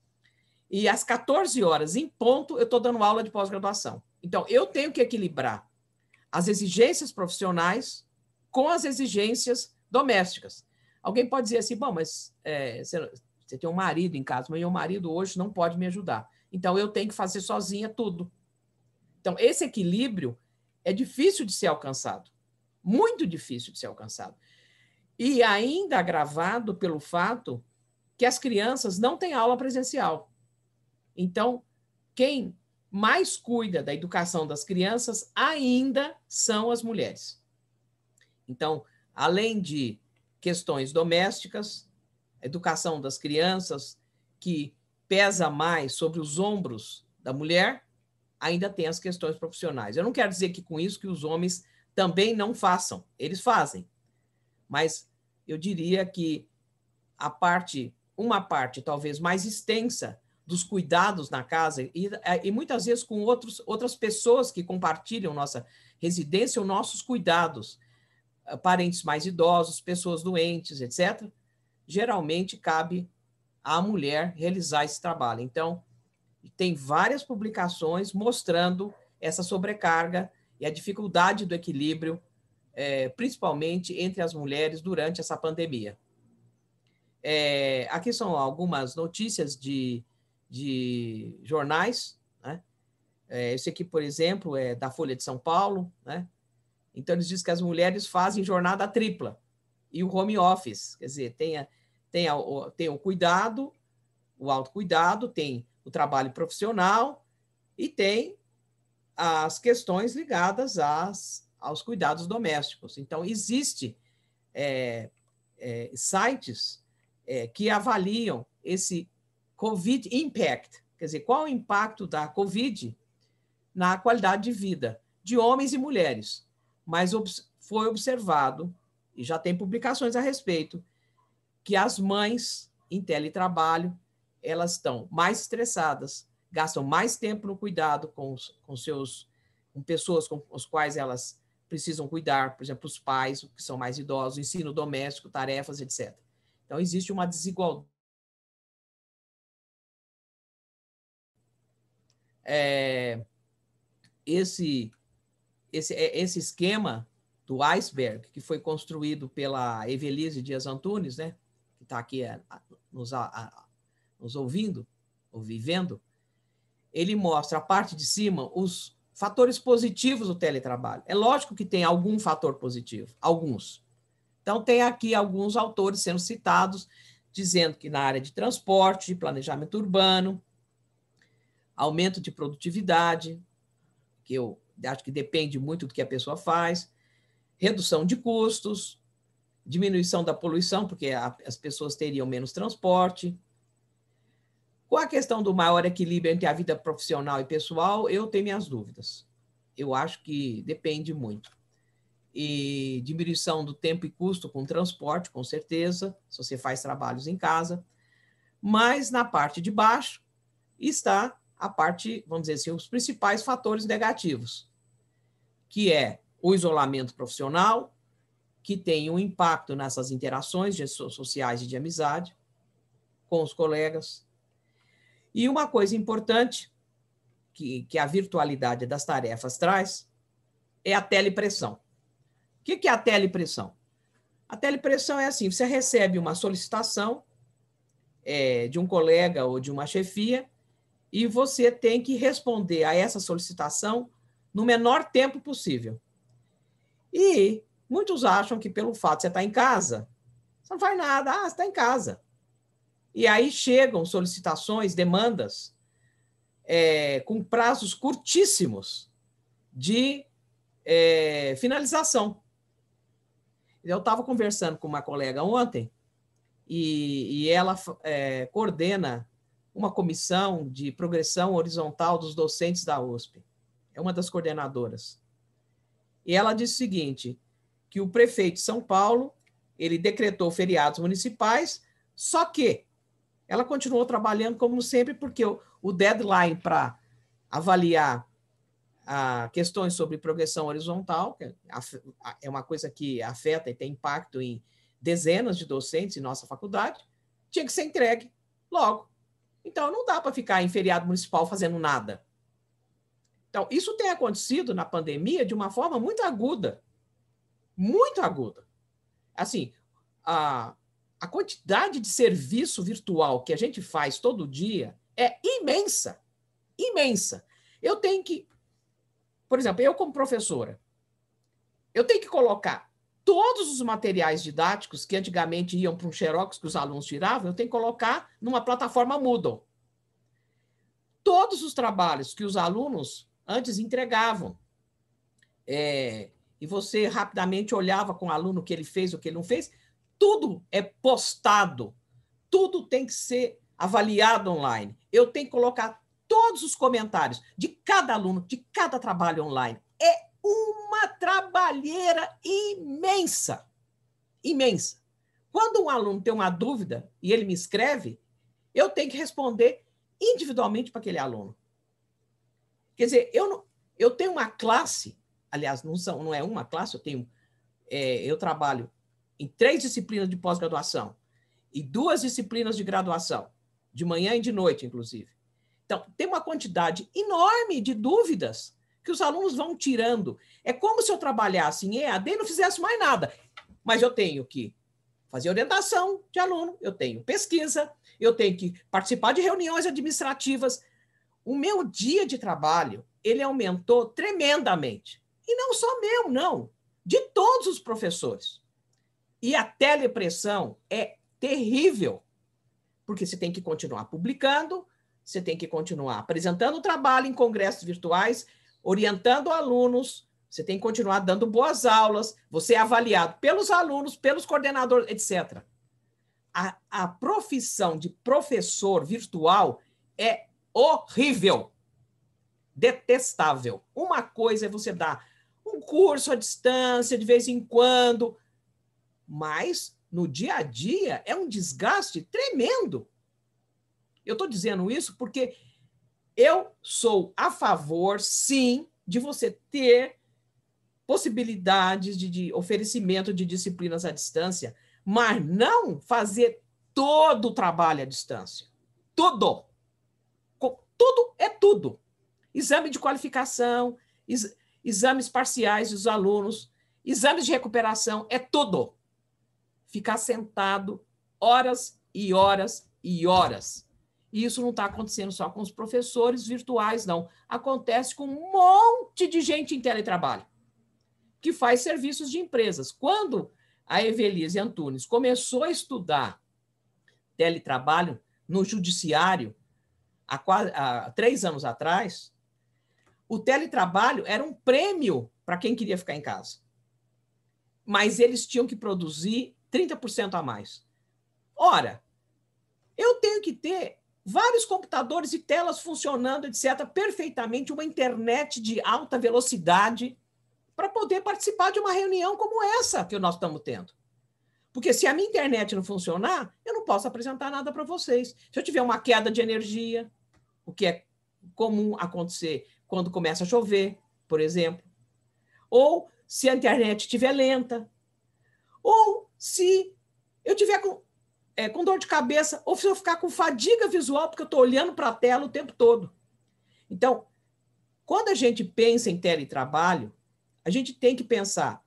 E às 14 horas, em ponto, eu estou dando aula de pós-graduação. Então, eu tenho que equilibrar as exigências profissionais com as exigências domésticas. Alguém pode dizer assim, bom, mas você tem um marido em casa, mas meu marido hoje não pode me ajudar. Então, eu tenho que fazer sozinha tudo. Então, esse equilíbrio é difícil de ser alcançado, muito difícil de ser alcançado. E ainda agravado pelo fato que as crianças não têm aula presencial. Então, quem mais cuida da educação das crianças ainda são as mulheres. Então, além de questões domésticas, a educação das crianças, que pesa mais sobre os ombros da mulher, ainda tem as questões profissionais. Eu não quero dizer que com isso que os homens também não façam, eles fazem. Mas eu diria que uma parte talvez mais extensa dos cuidados na casa, e muitas vezes com outras pessoas que compartilham nossa residência ou nossos cuidados, parentes mais idosos, pessoas doentes, etc., geralmente cabe à mulher realizar esse trabalho. Então, tem várias publicações mostrando essa sobrecarga e a dificuldade do equilíbrio, principalmente entre as mulheres durante essa pandemia. Aqui são algumas notícias de jornais, né? Esse aqui, por exemplo, é da Folha de São Paulo, né? Então, eles dizem que as mulheres fazem jornada tripla e o home office, quer dizer, tem o cuidado, o autocuidado, tem o trabalho profissional e tem as questões ligadas aos cuidados domésticos. Então, existe sites que avaliam esse COVID impact, quer dizer, qual o impacto da COVID na qualidade de vida de homens e mulheres. Mas foi observado, e já tem publicações a respeito, que as mães em teletrabalho, elas estão mais estressadas, gastam mais tempo no cuidado com pessoas com as quais elas precisam cuidar, por exemplo, os pais, que são mais idosos, ensino doméstico, tarefas, etc. Então, existe uma desigualdade. Esse esquema do iceberg, que foi construído pela Evelise Dias Antunes, né, que está aqui nos ouvindo, ou vivendo, ele mostra a parte de cima os fatores positivos do teletrabalho. É lógico que tem algum fator positivo, alguns. Então, tem aqui alguns autores sendo citados, dizendo que na área de transporte, de planejamento urbano, aumento de produtividade, que eu acho que depende muito do que a pessoa faz, redução de custos, diminuição da poluição, porque as pessoas teriam menos transporte. Com a questão do maior equilíbrio entre a vida profissional e pessoal, eu tenho minhas dúvidas. Eu acho que depende muito. E diminuição do tempo e custo com transporte, com certeza, se você faz trabalhos em casa. Mas na parte de baixo está a parte, vamos dizer assim, os principais fatores negativos, que é o isolamento profissional, que tem um impacto nessas interações sociais e de amizade com os colegas. E uma coisa importante que a virtualidade das tarefas traz é a telepressão. O que é a telepressão? A telepressão é assim, você recebe uma solicitação de um colega ou de uma chefia e você tem que responder a essa solicitação no menor tempo possível. E muitos acham que pelo fato de você estar em casa, você não faz nada, você está em casa. E aí chegam solicitações, demandas, com prazos curtíssimos de finalização. Eu estava conversando com uma colega ontem e ela coordena uma comissão de progressão horizontal dos docentes da USP. É uma das coordenadoras. E ela disse o seguinte, que o prefeito de São Paulo, ele decretou feriados municipais, só que ela continuou trabalhando como sempre, porque o deadline para avaliar questões sobre progressão horizontal, que é uma coisa que afeta e tem impacto em dezenas de docentes em nossa faculdade, tinha que ser entregue logo. Então, não dá para ficar em feriado municipal fazendo nada. Então, isso tem acontecido na pandemia de uma forma muito aguda. Muito aguda. Assim, a quantidade de serviço virtual que a gente faz todo dia é imensa. Imensa. Eu tenho que, por exemplo, eu como professora, eu tenho que colocar todos os materiais didáticos que antigamente iam para um xerox que os alunos tiravam, eu tenho que colocar numa plataforma Moodle. Todos os trabalhos que os alunos antes entregavam, e você rapidamente olhava com o aluno o que ele fez, o que ele não fez, tudo é postado, tudo tem que ser avaliado online. Eu tenho que colocar todos os comentários de cada aluno, de cada trabalho online. É uma trabalheira imensa, imensa. Quando um aluno tem uma dúvida e ele me escreve, eu tenho que responder individualmente para aquele aluno. Quer dizer, eu tenho uma classe, aliás, não é uma classe, eu trabalho em 3 disciplinas de pós-graduação e 2 disciplinas de graduação, de manhã e de noite, inclusive. Então, tem uma quantidade enorme de dúvidas que os alunos vão tirando. É como se eu trabalhasse em EAD e não fizesse mais nada. Mas eu tenho que fazer orientação de aluno, eu tenho pesquisa, eu tenho que participar de reuniões administrativas. O meu dia de trabalho, ele aumentou tremendamente. E não só meu, não. De todos os professores. E a telepressão é terrível, porque você tem que continuar publicando, você tem que continuar apresentando o trabalho em congressos virtuais, orientando alunos, você tem que continuar dando boas aulas, você é avaliado pelos alunos, pelos coordenadores, etc. A profissão de professor virtual é horrível, detestável. Uma coisa é você dar um curso à distância, de vez em quando, mas no dia a dia é um desgaste tremendo. Eu estou dizendo isso porque eu sou a favor, sim, de você ter possibilidades de oferecimento de disciplinas à distância, mas não fazer todo o trabalho à distância. Tudo. Tudo é tudo. Exame de qualificação, exames parciais dos alunos, exames de recuperação, é tudo. Ficar sentado horas e horas e horas. E isso não está acontecendo só com os professores virtuais, não. Acontece com um monte de gente em teletrabalho, que faz serviços de empresas. Quando a Evelise Antunes começou a estudar teletrabalho no judiciário, há 3 anos atrás, o teletrabalho era um prêmio para quem queria ficar em casa. Mas eles tinham que produzir 30% a mais. Ora, eu tenho que ter vários computadores e telas funcionando, etc., perfeitamente, uma internet de alta velocidade para poder participar de uma reunião como essa que nós estamos tendo. Porque se a minha internet não funcionar, eu não posso apresentar nada para vocês. Se eu tiver uma queda de energia, o que é comum acontecer quando começa a chover, por exemplo, ou se a internet estiver lenta, ou se eu tiver com dor de cabeça, ou se eu ficar com fadiga visual, porque eu estou olhando para a tela o tempo todo. Então, quando a gente pensa em teletrabalho, a gente tem que pensar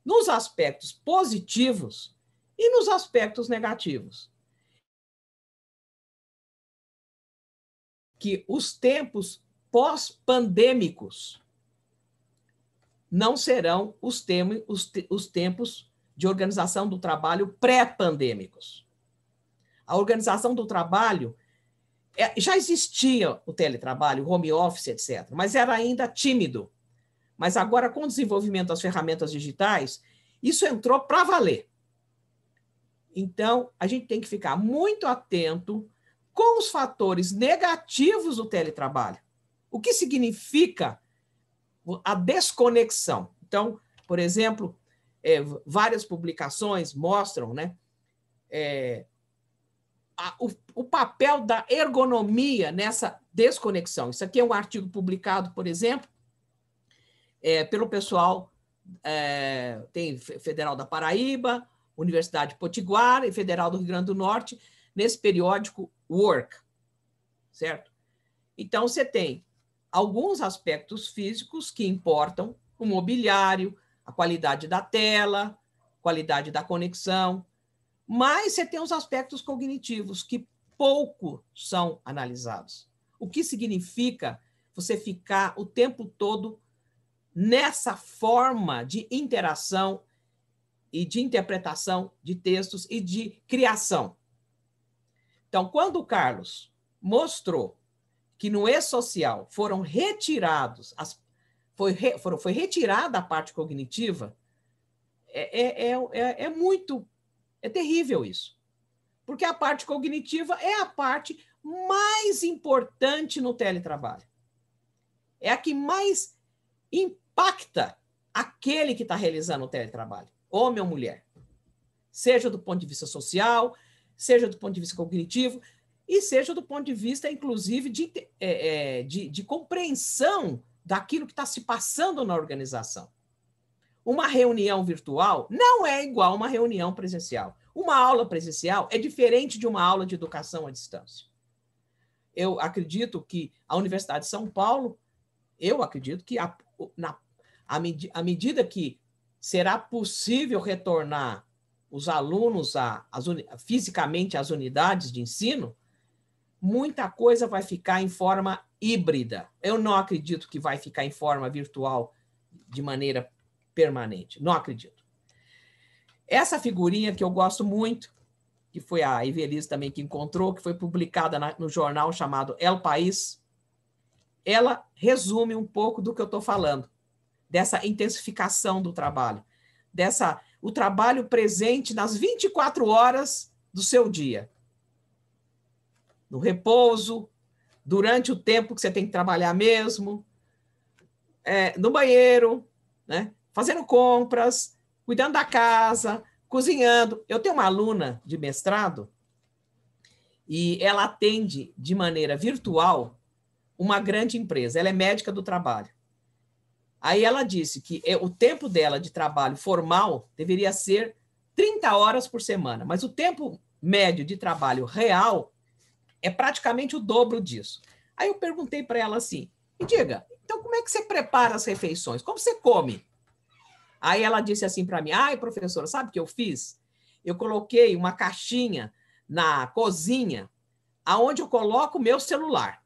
nos aspectos positivos e nos aspectos negativos. Que os tempos pós-pandêmicos não serão os tempos de organização do trabalho pré-pandêmicos. A organização do trabalho, já existia o teletrabalho, o home office, etc., mas era ainda tímido. Mas agora, com o desenvolvimento das ferramentas digitais, isso entrou para valer. Então, a gente tem que ficar muito atento com os fatores negativos do teletrabalho. O que significa a desconexão? Então, por exemplo, várias publicações mostram, né, o papel da ergonomia nessa desconexão. Isso aqui é um artigo publicado, por exemplo, pelo pessoal, tem Federal da Paraíba, Universidade Potiguar e Federal do Rio Grande do Norte, nesse periódico Work, certo? Então, você tem alguns aspectos físicos que importam, o mobiliário, a qualidade da tela, qualidade da conexão, mas você tem os aspectos cognitivos que pouco são analisados. O que significa você ficar o tempo todo nessa forma de interação e de interpretação de textos e de criação. Então, quando o Carlos mostrou que no E-Social foram retirados, foi retirada a parte cognitiva, é terrível isso. Porque a parte cognitiva é a parte mais importante no teletrabalho. É a que mais impacta aquele que está realizando o teletrabalho, homem ou mulher. Seja do ponto de vista social, seja do ponto de vista cognitivo, e seja do ponto de vista, inclusive, de compreensão daquilo que está se passando na organização. Uma reunião virtual não é igual a uma reunião presencial. Uma aula presencial é diferente de uma aula de educação à distância. Eu acredito que a Universidade de São Paulo eu acredito que à medida que será possível retornar os alunos fisicamente às unidades de ensino, muita coisa vai ficar em forma híbrida. Eu não acredito que vai ficar em forma virtual de maneira permanente. Não acredito. Essa figurinha que eu gosto muito, que foi a Ivelisse também que encontrou, que foi publicada no jornal chamado El País, ela resume um pouco do que eu estou falando, dessa intensificação do trabalho, o trabalho presente nas 24 horas do seu dia. No repouso, durante o tempo que você tem que trabalhar mesmo, no banheiro, né? Fazendo compras, cuidando da casa, cozinhando. Eu tenho uma aluna de mestrado e ela atende de maneira virtual uma grande empresa. Ela é médica do trabalho. Aí ela disse que o tempo dela de trabalho formal deveria ser 30 horas por semana, mas o tempo médio de trabalho real é praticamente o dobro disso. Aí eu perguntei para ela assim, me diga, então como é que você prepara as refeições? Como você come? Aí ela disse assim para mim, ai, professora, sabe o que eu fiz? Eu coloquei uma caixinha na cozinha aonde eu coloco o meu celular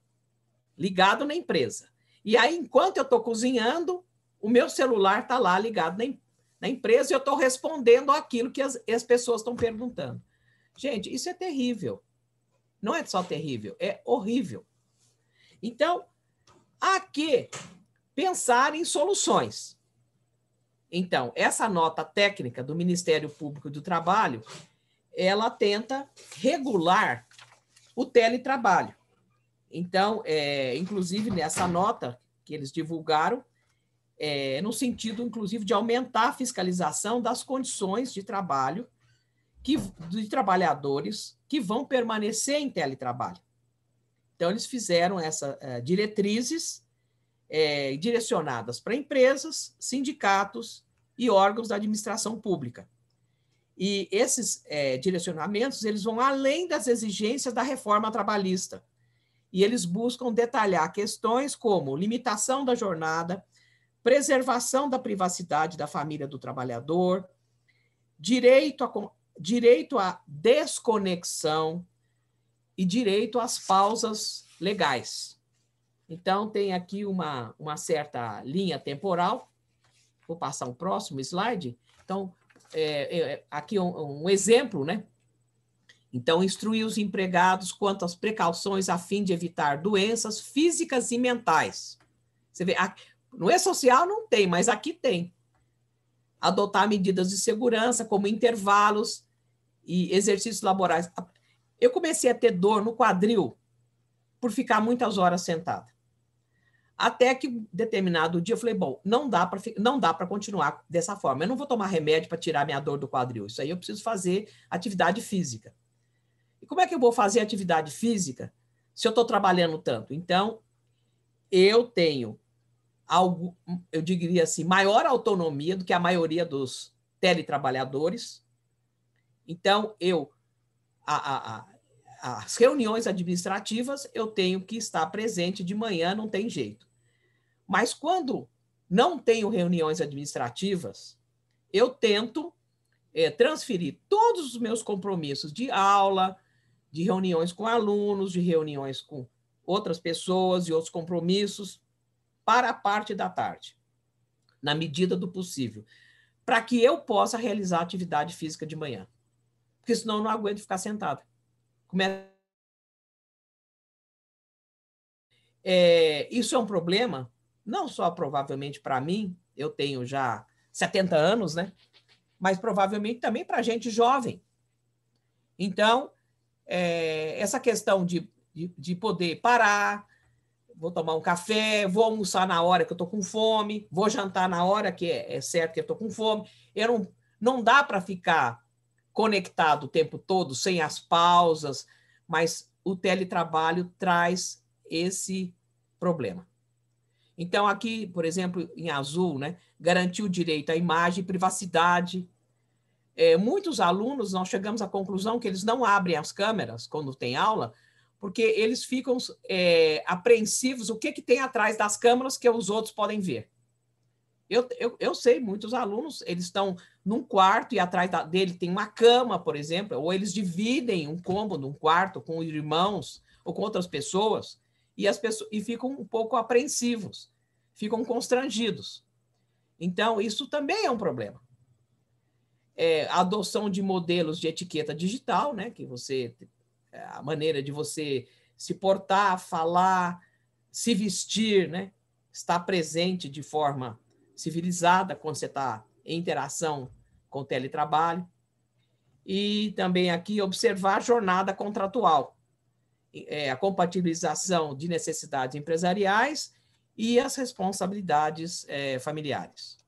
ligado na empresa. E aí, enquanto eu estou cozinhando, o meu celular está lá ligado na empresa e eu estou respondendo aquilo que as pessoas estão perguntando. Gente, isso é terrível. Não é só terrível, é horrível. Então, há que pensar em soluções. Então, essa nota técnica do Ministério Público do Trabalho, ela tenta regular o teletrabalho. Então, inclusive, nessa nota que eles divulgaram, no sentido, inclusive, de aumentar a fiscalização das condições de trabalho de trabalhadores que vão permanecer em teletrabalho. Então, eles fizeram essas diretrizes direcionadas para empresas, sindicatos e órgãos da administração pública. E esses direcionamentos eles vão além das exigências da reforma trabalhista. E eles buscam detalhar questões como limitação da jornada, preservação da privacidade da família do trabalhador, direito à desconexão e direito às pausas legais. Então, tem aqui uma certa linha temporal. Vou passar o próximo slide. Então, aqui um exemplo, né? Então, instruir os empregados quanto às precauções a fim de evitar doenças físicas e mentais. Você vê, no E-Social não tem, mas aqui tem. Adotar medidas de segurança, como intervalos e exercícios laborais. Eu comecei a ter dor no quadril por ficar muitas horas sentada. Até que, determinado dia, eu falei, bom, não dá para continuar dessa forma. Eu não vou tomar remédio para tirar minha dor do quadril. Isso aí eu preciso fazer atividade física. E como é que eu vou fazer atividade física se eu estou trabalhando tanto? Então, eu tenho algo, eu diria assim, maior autonomia do que a maioria dos teletrabalhadores. Então, as reuniões administrativas eu tenho que estar presente de manhã, não tem jeito. Mas quando não tenho reuniões administrativas, eu tento transferir todos os meus compromissos de aula, de reuniões com alunos, de reuniões com outras pessoas e outros compromissos para a parte da tarde, na medida do possível, para que eu possa realizar atividade física de manhã. Porque senão eu não aguento ficar sentado. Isso é um problema, não só provavelmente para mim, eu tenho já 70 anos, né? Mas provavelmente também para gente jovem. Então, essa questão de poder parar, vou tomar um café, vou almoçar na hora que eu estou com fome, vou jantar na hora que é certo que eu estou com fome. Não dá para ficar conectado o tempo todo, sem as pausas, mas o teletrabalho traz esse problema. Então, aqui, por exemplo, em azul, né, garantir o direito à imagem e privacidade. Muitos alunos, nós chegamos à conclusão que eles não abrem as câmeras quando tem aula, porque eles ficam apreensivos, o que tem atrás das câmeras que os outros podem ver. Eu sei, muitos alunos, eles estão num quarto e atrás dele tem uma cama, por exemplo, ou eles dividem um cômodo, um quarto com irmãos ou com outras pessoas, e ficam um pouco apreensivos, ficam constrangidos. Então, isso também é um problema. A adoção de modelos de etiqueta digital, né, que a maneira de você se portar, falar, se vestir, né, estar presente de forma civilizada quando você está em interação com o teletrabalho. E também aqui observar a jornada contratual, a compatibilização de necessidades empresariais e as responsabilidades familiares.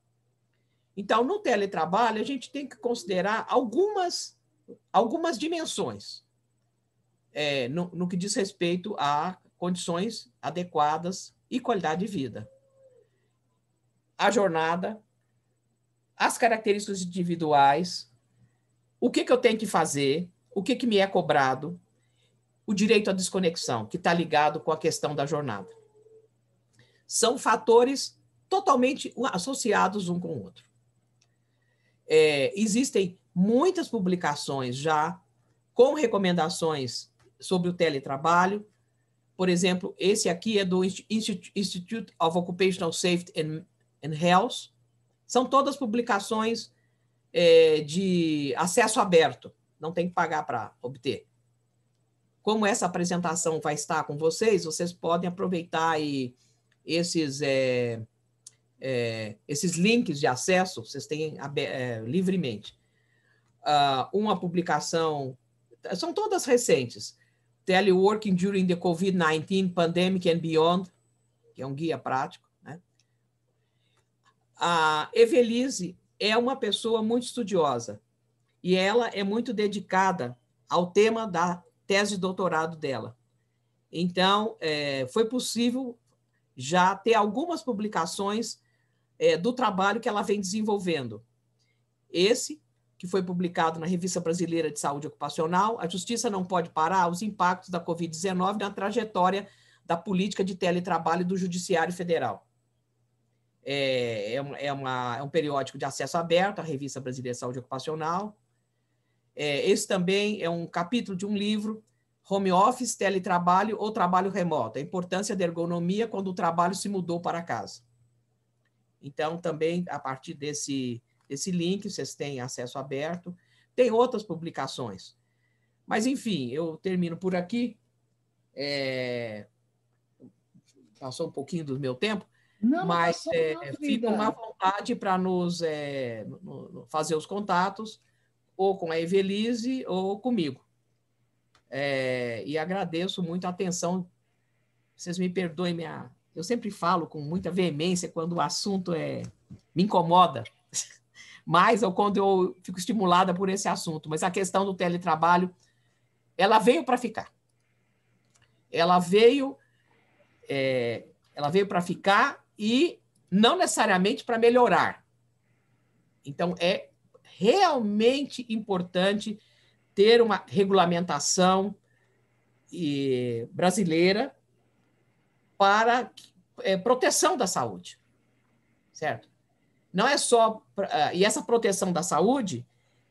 Então, no teletrabalho, a gente tem que considerar algumas dimensões no que diz respeito a condições adequadas e qualidade de vida. A jornada, as características individuais, o que eu tenho que fazer, o que me é cobrado, o direito à desconexão, que está ligado com a questão da jornada. São fatores totalmente associados um com o outro. Existem muitas publicações já com recomendações sobre o teletrabalho. Por exemplo, esse aqui é do Institute of Occupational Safety and Health. São todas publicações de acesso aberto, não tem que pagar para obter. Como essa apresentação vai estar com vocês podem aproveitar aí esses links de acesso, vocês têm livremente. Uma publicação, são todas recentes, Teleworking During the COVID-19 Pandemic and Beyond, que é um guia prático, né? A Evelise é uma pessoa muito estudiosa e ela é muito dedicada ao tema da tese de doutorado dela. Então, foi possível já ter algumas publicações do trabalho que ela vem desenvolvendo. Esse, que foi publicado na Revista Brasileira de Saúde Ocupacional, A Justiça Não Pode Parar, os impactos da Covid-19 na trajetória da política de teletrabalho do Judiciário Federal. É um periódico de acesso aberto, a Revista Brasileira de Saúde Ocupacional. Esse também é um capítulo de um livro, Home Office, Teletrabalho ou Trabalho Remoto, a importância da ergonomia quando o trabalho se mudou para casa. Então, também, a partir desse link, vocês têm acesso aberto. Tem outras publicações. Mas, enfim, eu termino por aqui. Passou um pouquinho do meu tempo, mas ficam à vontade para nos fazer os contatos, ou com a Evelise ou comigo. E agradeço muito a atenção. Vocês me perdoem, eu sempre falo com muita veemência quando o assunto me incomoda, mais ou quando eu fico estimulada por esse assunto. Mas a questão do teletrabalho, ela veio para ficar. Ela veio para ficar e não necessariamente para melhorar. Então, é realmente importante ter uma regulamentação brasileira para proteção da saúde, certo? Não é só... E essa proteção da saúde,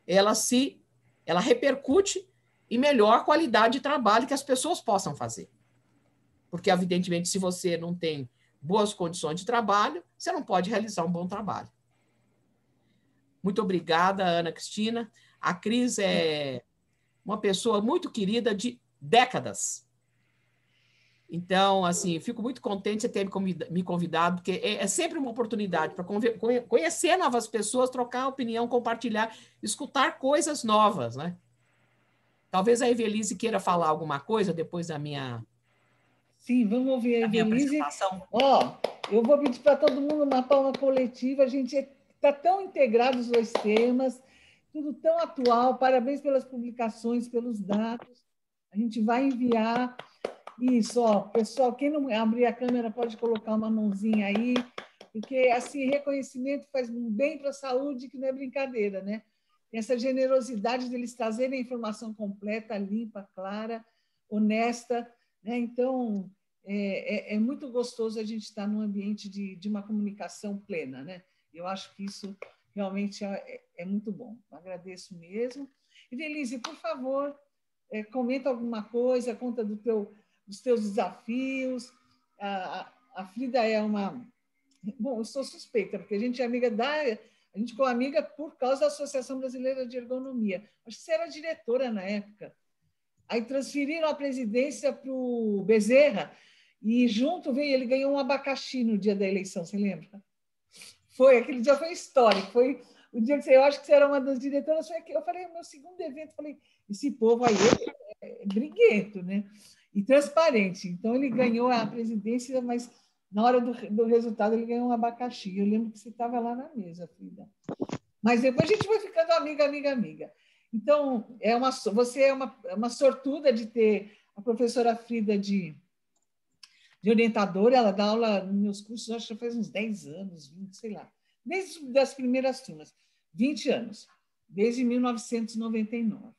ela repercute em melhor qualidade de trabalho que as pessoas possam fazer. Porque, evidentemente, se você não tem boas condições de trabalho, você não pode realizar um bom trabalho. Muito obrigada, Ana Cristina. A Cris é uma pessoa muito querida de décadas. Então, assim, fico muito contente de você ter me convidado, porque é sempre uma oportunidade para conhecer novas pessoas, trocar opinião, compartilhar, escutar coisas novas, né? Talvez a Evelise queira falar alguma coisa depois da minha... Sim, vamos ouvir a Evelise. Eu vou pedir para todo mundo uma palma coletiva. A gente está tão integrado os dois temas, tudo tão atual. Parabéns pelas publicações, pelos dados. A gente vai enviar isso. Pessoal, quem não abrir a câmera pode colocar uma mãozinha aí, porque assim, reconhecimento faz um bem para a saúde, que não é brincadeira, né? Essa generosidade deles trazerem a informação completa, limpa, clara, honesta, né? Então, é muito gostoso a gente estar num ambiente de uma comunicação plena, né? Eu acho que isso realmente é muito bom. Agradeço mesmo. E, Denise, por favor, comenta alguma coisa, conta dos teus desafios. A Frida é uma... Bom, eu sou suspeita, porque a gente é amiga a gente ficou amiga por causa da Associação Brasileira de Ergonomia. Acho que você era diretora na época. Aí transferiram a presidência para o Bezerra e junto veio, ele ganhou um abacaxi no dia da eleição, você lembra? Aquele dia foi histórico, foi o dia que eu acho que você era uma das diretoras, eu falei, o meu segundo evento, falei, esse povo aí é briguento, né? E transparente. Então, ele ganhou a presidência, mas na hora do resultado ele ganhou um abacaxi. Eu lembro que você estava lá na mesa, Frida. Mas depois a gente vai ficando amiga. Então, você é uma sortuda de ter a professora Frida de orientadora. Ela dá aula nos meus cursos, acho que faz uns 10 anos, 20, sei lá. Desde as primeiras turmas, 20 anos, desde 1999.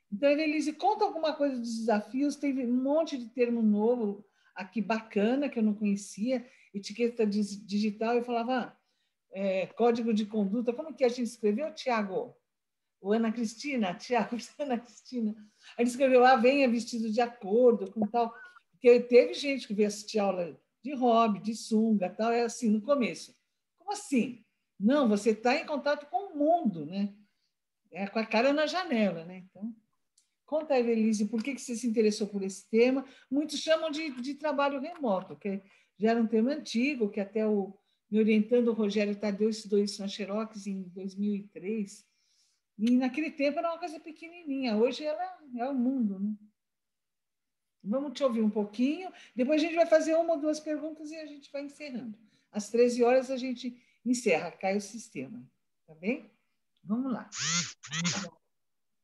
Então, Evelise, conta alguma coisa dos desafios. Teve um monte de termo novo aqui, bacana, que eu não conhecia. Etiqueta digital, eu falava... código de conduta, como que a gente escreveu, Tiago? Ou Ana Cristina? Tiago, Ana Cristina. A gente escreveu, venha vestido de acordo com tal. Porque teve gente que veio assistir aula de hobby, de sunga, tal, é assim, no começo. Como assim? Não, você está em contato com o mundo, né? Com a cara na janela, né? Então, conta, Evelise, por que você se interessou por esse tema? Muitos chamam de trabalho remoto, que já era um tema antigo, que até me orientando, o Rogério Tadeu estudou isso na Xerox em 2003, e naquele tempo era uma coisa pequenininha, hoje ela é o mundo, né? Vamos te ouvir um pouquinho, depois a gente vai fazer uma ou duas perguntas e a gente vai encerrando. Às 13 horas a gente encerra, cai o sistema, tá bem? Vamos lá.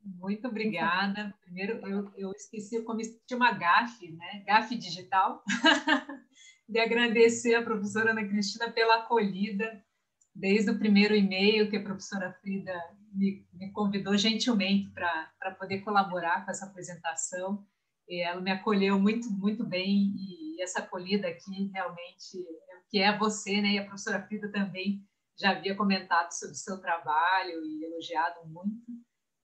Muito obrigada. Primeiro, eu esqueci, eu cometi uma gafe, né? Gafe digital, de agradecer a professora Ana Cristina pela acolhida, desde o primeiro e-mail que a professora Frida me convidou gentilmente para poder colaborar com essa apresentação. E ela me acolheu muito, muito bem, e essa acolhida aqui realmente é o que é você, né? E a professora Frida também já havia comentado sobre o seu trabalho e elogiado muito.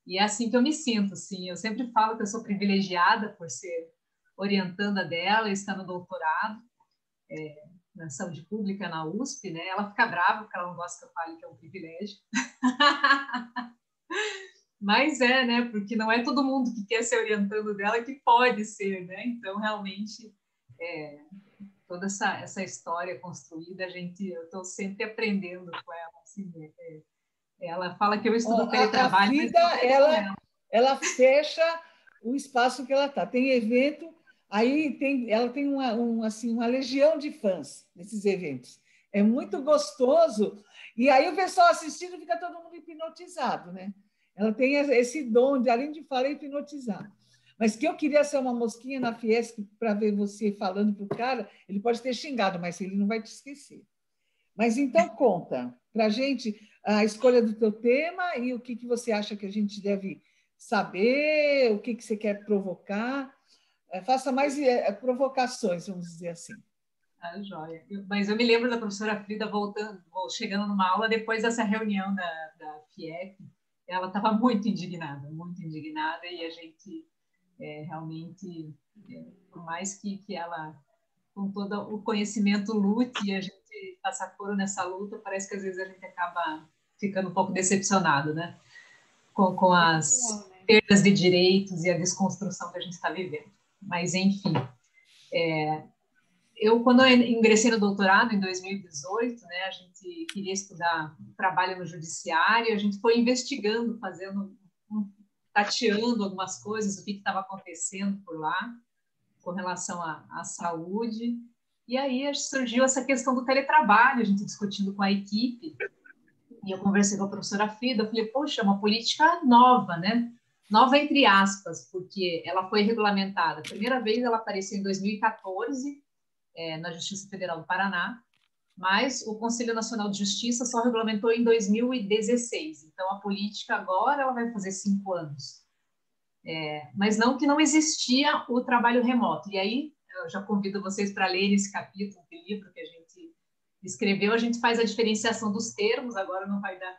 E é assim que eu me sinto, sim. Eu sempre falo que eu sou privilegiada por ser orientanda dela, estar no doutorado na saúde pública na USP, né? Ela fica brava porque ela não gosta que eu fale que é um privilégio. Mas né? Porque não é todo mundo que quer ser orientando dela que pode ser, né? Então, realmente, toda essa história construída, eu estou sempre aprendendo com ela, assim, ela fala que eu estudo teletrabalho. A Frida, ela fecha o espaço que ela está. Tem evento, aí ela tem uma legião de fãs nesses eventos. É muito gostoso. E aí o pessoal assistindo fica todo mundo hipnotizado, né? Ela tem esse dom de, além de falar, hipnotizar. Mas que eu queria ser uma mosquinha na Fiesc para ver você falando para o cara, ele pode ter xingado, mas ele não vai te esquecer. Mas então conta para a gente a escolha do teu tema e o que você acha que a gente deve saber, o que você quer provocar. Faça mais provocações, vamos dizer assim. Joia. Mas eu me lembro da professora Frida chegando numa aula depois dessa reunião da FIEC. Ela estava muito indignada, e a gente realmente, por mais que ela, com todo o conhecimento, lute, e a gente passa coro nessa luta, parece que às vezes a gente acaba ficando um pouco decepcionado, né? Com as perdas de direitos e a desconstrução que a gente está vivendo. Mas, enfim, quando eu ingressei no doutorado, em 2018, né, a gente queria estudar trabalho no judiciário, a gente foi investigando, tateando algumas coisas, o que estava acontecendo por lá, com relação à saúde. E aí surgiu essa questão do teletrabalho, a gente discutindo com a equipe, e eu conversei com a professora Frida, eu falei, poxa, é uma política nova, né? Nova entre aspas, porque ela foi regulamentada. A primeira vez ela apareceu em 2014, na Justiça Federal do Paraná, mas o Conselho Nacional de Justiça só regulamentou em 2016. Então, a política agora ela vai fazer 5 anos. Mas não que não existia o trabalho remoto. E aí, eu já convido vocês para lerem esse capítulo do livro que a gente escreveu. A gente faz a diferenciação dos termos, agora não vai dar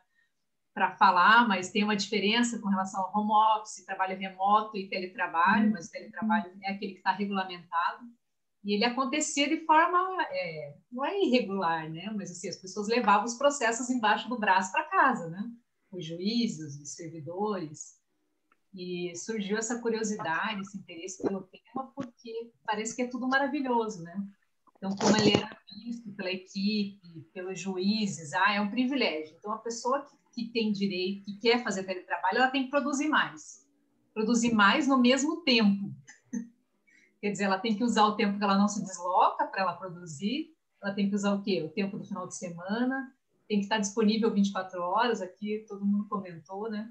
para falar, mas tem uma diferença com relação ao home office, trabalho remoto e teletrabalho, mas o teletrabalho é aquele que está regulamentado. E ele acontecia de forma, não é irregular, né? Mas assim, as pessoas levavam os processos embaixo do braço para casa, né? Os juízes, os servidores. E surgiu essa curiosidade, esse interesse pelo tema, porque parece que é tudo maravilhoso, né? Então, como ele era visto pela equipe, pelos juízes, é um privilégio. Então, a pessoa que tem direito, que quer fazer teletrabalho, ela tem que produzir mais no mesmo tempo. Quer dizer, ela tem que usar o tempo que ela não se desloca para ela produzir, ela tem que usar o quê? O tempo do final de semana, tem que estar disponível 24 horas, aqui todo mundo comentou, né?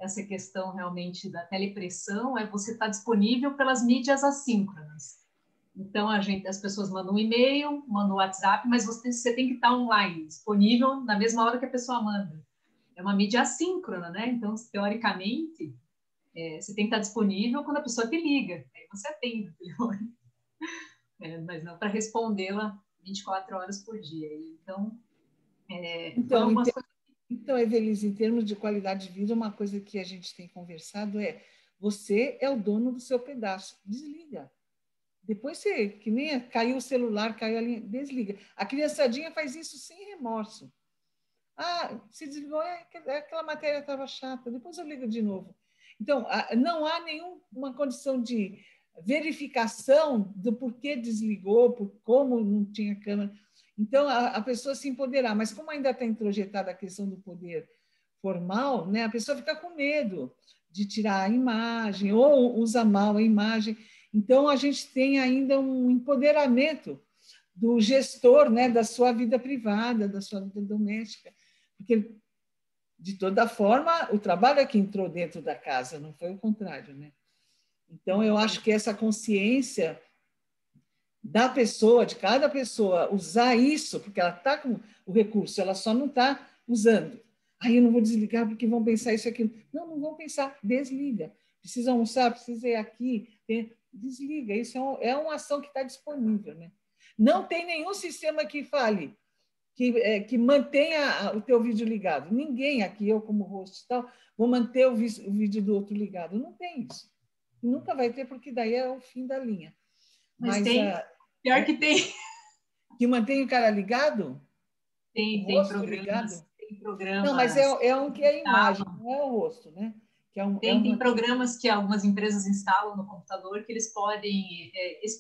Essa questão realmente da telepressão é você estar disponível pelas mídias assíncronas. Então, as pessoas mandam um e-mail, mandam um WhatsApp, mas você tem que estar online, disponível na mesma hora que a pessoa manda. É uma mídia assíncrona, né? Então, teoricamente, você tem que estar disponível quando a pessoa te liga. Aí você atende o telefone. Mas não para respondê-la 24 horas por dia. Então, Evelise, em termos de qualidade de vida, uma coisa que a gente tem conversado você é o dono do seu pedaço. Desliga. Depois que nem caiu o celular, caiu a linha, desliga. A criançadinha faz isso sem remorso. Se desligou, aquela matéria estava chata, depois eu ligo de novo. Então, não há nenhuma condição de verificação do porquê desligou, por como não tinha câmera. Então, a pessoa se empoderar. Mas como ainda está introjetada a questão do poder formal, né, a pessoa fica com medo de tirar a imagem ou usa mal a imagem. Então, a gente tem ainda um empoderamento do gestor, né, da sua vida privada, da sua vida doméstica. Porque, de toda forma, o trabalho é que entrou dentro da casa, não foi o contrário, né? Então, eu acho que essa consciência da pessoa, de cada pessoa, usar isso, porque ela está com o recurso, ela só não está usando. Eu não vou desligar porque vão pensar isso e aquilo. Não vão pensar, desliga. Precisa almoçar, precisa ir aqui, desliga. Isso é uma ação que está disponível, né? Não tem nenhum sistema que fale, que mantenha o teu vídeo ligado. Ninguém aqui, eu como host e tal, vou manter o vídeo do outro ligado. Não tem isso. Nunca vai ter, porque daí é o fim da linha. Mas tem, pior que tem. Que mantém o cara ligado? Tem programas. Ligado? Tem programas. Não, mas é um que é a imagem, não é o rosto, né? Tem programas que algumas empresas instalam no computador que eles podem...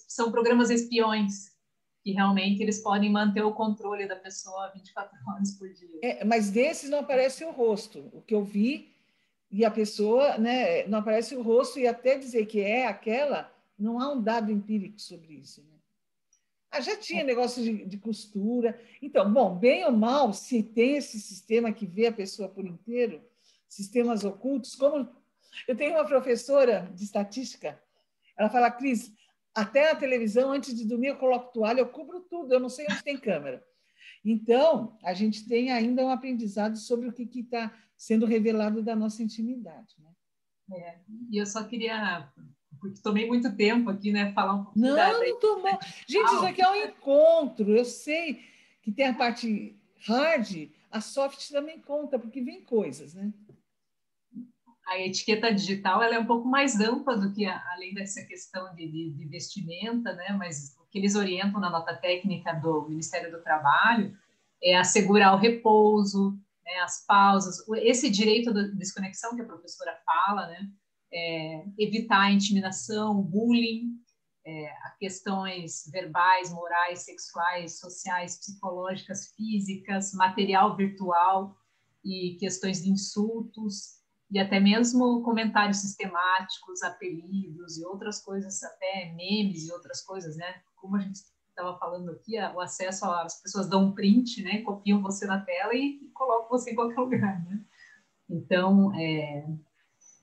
são programas espiões, que realmente eles podem manter o controle da pessoa 24 horas por dia. Mas desses não aparece o rosto. O que eu vi, e a pessoa, né, não aparece o rosto, e até dizer que é aquela, não há um dado empírico sobre isso, né? Já tinha negócio de costura. Então, bom, bem ou mal, se tem esse sistema que vê a pessoa por inteiro, sistemas ocultos, como... Eu tenho uma professora de estatística, ela fala, Cris, até na televisão, antes de dormir, eu coloco toalha, eu cubro tudo, eu não sei onde tem câmera. Então, a gente tem ainda um aprendizado sobre o que está sendo revelado da nossa intimidade, né? E eu só queria... porque tomei muito tempo aqui, né? Falar um pouquinho não tomou. Gente, isso aqui é um encontro. Eu sei que tem a parte hard, a soft também conta, porque vem coisas, né? A etiqueta digital ela é um pouco mais ampla do que além dessa questão de vestimenta, né? Mas o que eles orientam na nota técnica do Ministério do Trabalho é assegurar o repouso, né? As pausas, esse direito da desconexão que a professora fala, né? Evitar a intimidação, o bullying, questões verbais, morais, sexuais, sociais, psicológicas, físicas, material virtual e questões de insultos e até mesmo comentários sistemáticos, apelidos e outras coisas, até memes e outras coisas, né? Como a gente estava falando aqui, o acesso as pessoas dão um print, né? Copiam você na tela e colocam você em qualquer lugar, né? Então,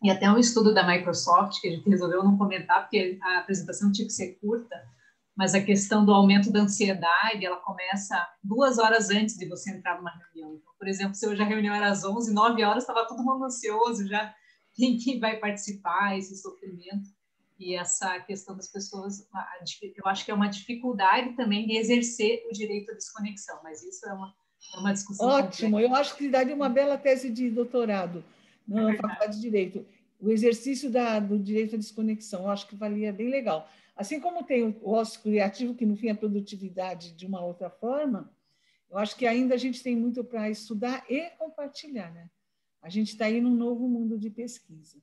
e até um estudo da Microsoft, que a gente resolveu não comentar, porque a apresentação tinha que ser curta, mas a questão do aumento da ansiedade, ela começa 2 horas antes de você entrar numa reunião. Então, por exemplo, se hoje a reunião era às 11, 9 horas, estava todo mundo ansioso, já quem que vai participar, esse sofrimento e essa questão das pessoas, eu acho que é uma dificuldade também de exercer o direito à desconexão, mas isso é uma discussão Ótimo, complexa. eu acho que daria uma bela tese de doutorado na Faculdade de Direito. O exercício do direito à desconexão, eu acho que valia bem legal. Assim como tem o ócio criativo, que no fim é produtividade de uma outra forma, eu acho que ainda a gente tem muito para estudar e compartilhar, né? A gente está aí num novo mundo de pesquisa,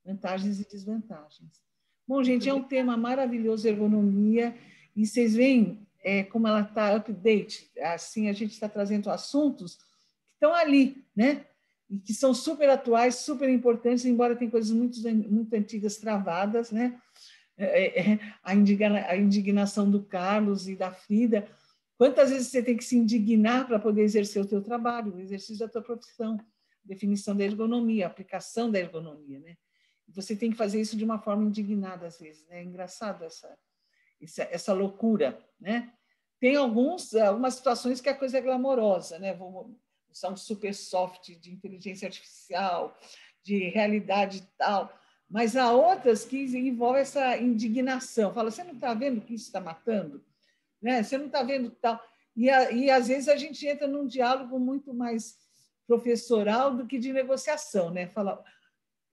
vantagens e desvantagens. Bom, gente, é um tema maravilhoso, ergonomia, e vocês veem como ela está update, assim, a gente está trazendo assuntos que estão ali, né? E que são super atuais, super importantes, embora tenham coisas muito antigas travadas, né? A indignação do Carlos e da Frida. Quantas vezes você tem que se indignar para poder exercer o teu trabalho, o exercício da tua profissão, definição da ergonomia, aplicação da ergonomia, né? Você tem que fazer isso de uma forma indignada, às vezes, né? É engraçado essa loucura, né? Tem algumas situações que a coisa é glamourosa, né? Vamos usar um super soft de inteligência artificial, de realidade e tal, mas há outras que envolvem essa indignação. Fala, você não está vendo que isso está matando? Né? Você não está vendo tal. E às vezes a gente entra num diálogo muito mais professoral do que de negociação, né? Fala,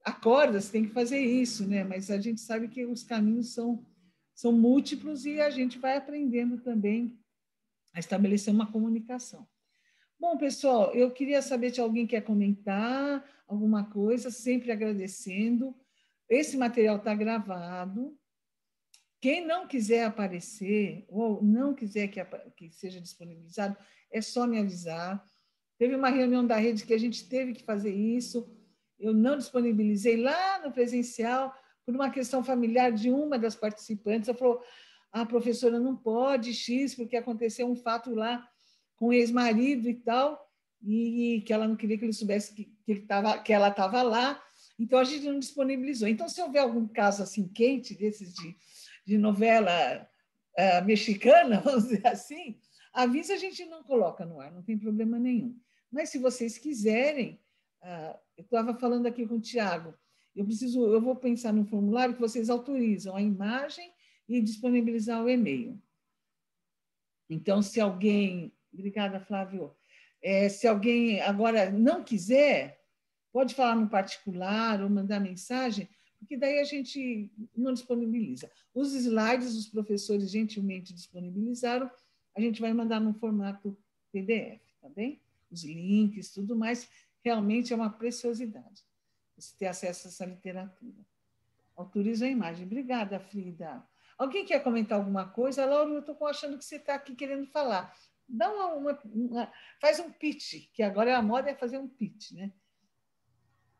acorda, você tem que fazer isso, né? Mas a gente sabe que os caminhos são múltiplos e a gente vai aprendendo também a estabelecer uma comunicação. Bom, pessoal, eu queria saber se alguém quer comentar alguma coisa, sempre agradecendo. Esse material está gravado. Quem não quiser aparecer ou não quiser que seja disponibilizado, é só me avisar. Teve uma reunião da rede que a gente teve que fazer isso. Eu não disponibilizei lá no presencial por uma questão familiar de uma das participantes. Ela falou, a professora não pode, X, porque aconteceu um fato lá com o ex-marido e tal, e que ela não queria que ele soubesse que ela estava lá. Então, a gente não disponibilizou. Então, se houver algum caso assim quente, desses de novela mexicana, vamos dizer assim, avisa, a gente não coloca no ar, não tem problema nenhum. Mas, se vocês quiserem, eu estava falando aqui com o Tiago, eu vou pensar num formulário que vocês autorizam a imagem e disponibilizar o e-mail. Então, se alguém... Obrigada, Flávio. Se alguém agora não quiser, pode falar no particular ou mandar mensagem, porque daí a gente não disponibiliza. Os slides, os professores gentilmente disponibilizaram, a gente vai mandar no formato PDF, tá bem? Os links, tudo mais, realmente é uma preciosidade você ter acesso a essa literatura. Autoriza a imagem. Obrigada, Frida. Alguém quer comentar alguma coisa? Laura, eu estou achando que você está aqui querendo falar. Dá faz um pitch, que agora a moda é fazer um pitch, né?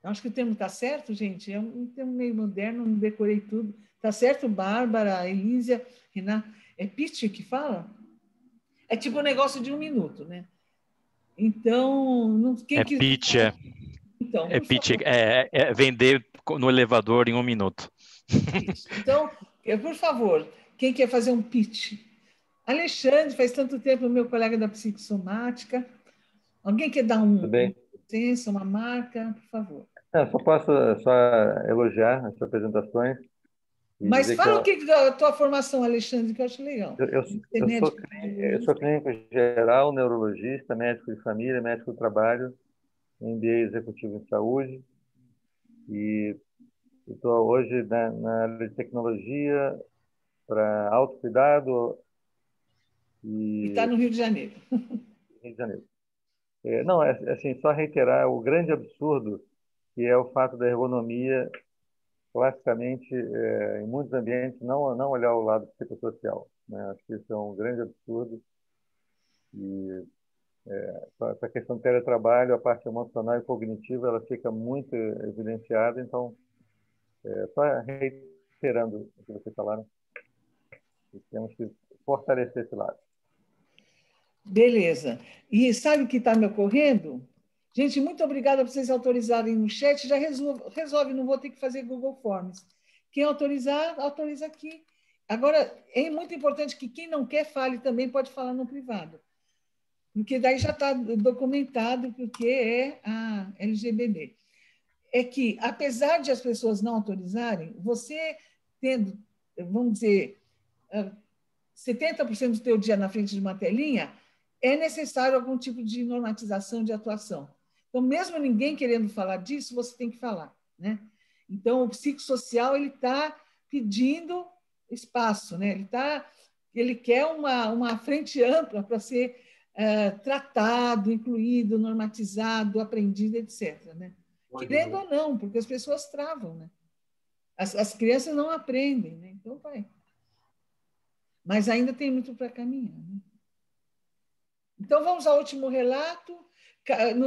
Eu acho que o termo está certo, gente. É um termo meio moderno, não decorei tudo. Está certo, Bárbara, Elísia, Renata? É pitch que fala? É tipo um negócio de 1 minuto, né? Então, quem quiser... pitch, Então, é pitch, é vender no elevador em 1 minuto. Isso. Então, por favor, quem quer fazer um pitch? Alexandre, faz tanto tempo, meu colega da psicossomática. Alguém quer dar uma licença, uma marca, por favor? Só posso elogiar as suas apresentações. Mas fala o que da tua formação, Alexandre, que eu acho legal. Eu sou clínico geral, neurologista, médico de família, médico do trabalho, MBA executivo em saúde, e estou hoje na área de tecnologia para autocuidado. E está no Rio de Janeiro. Rio de Janeiro. Não, assim, só reiterar o grande absurdo que é o fato da ergonomia, classicamente, em muitos ambientes, não olhar o lado psicossocial, né? Acho que isso é um grande absurdo. E essa questão do teletrabalho, a parte emocional e cognitiva, ela fica muito evidenciada. Então, só reiterando o que vocês falaram, temos que fortalecer esse lado. Beleza. E sabe o que está me ocorrendo? Gente, muito obrigada por vocês autorizarem no chat. Já resolve, não vou ter que fazer Google Forms. Quem autorizar, autoriza aqui. Agora, é muito importante que quem não quer fale também, pode falar no privado. Porque daí já está documentado porque é a LGBD. é que, apesar de as pessoas não autorizarem, você tendo, vamos dizer, 70% do teu dia na frente de uma telinha, é necessário algum tipo de normatização de atuação. Então, mesmo ninguém querendo falar disso, você tem que falar, né? Então, o psicossocial ele está pedindo espaço, né? Ele quer uma frente ampla para ser tratado, incluído, normatizado, aprendido, etc. Né? Querendo ou não, porque as pessoas travam, né? As crianças não aprendem, né? Então vai. Mas ainda tem muito para caminhar. Né? Então vamos ao último relato,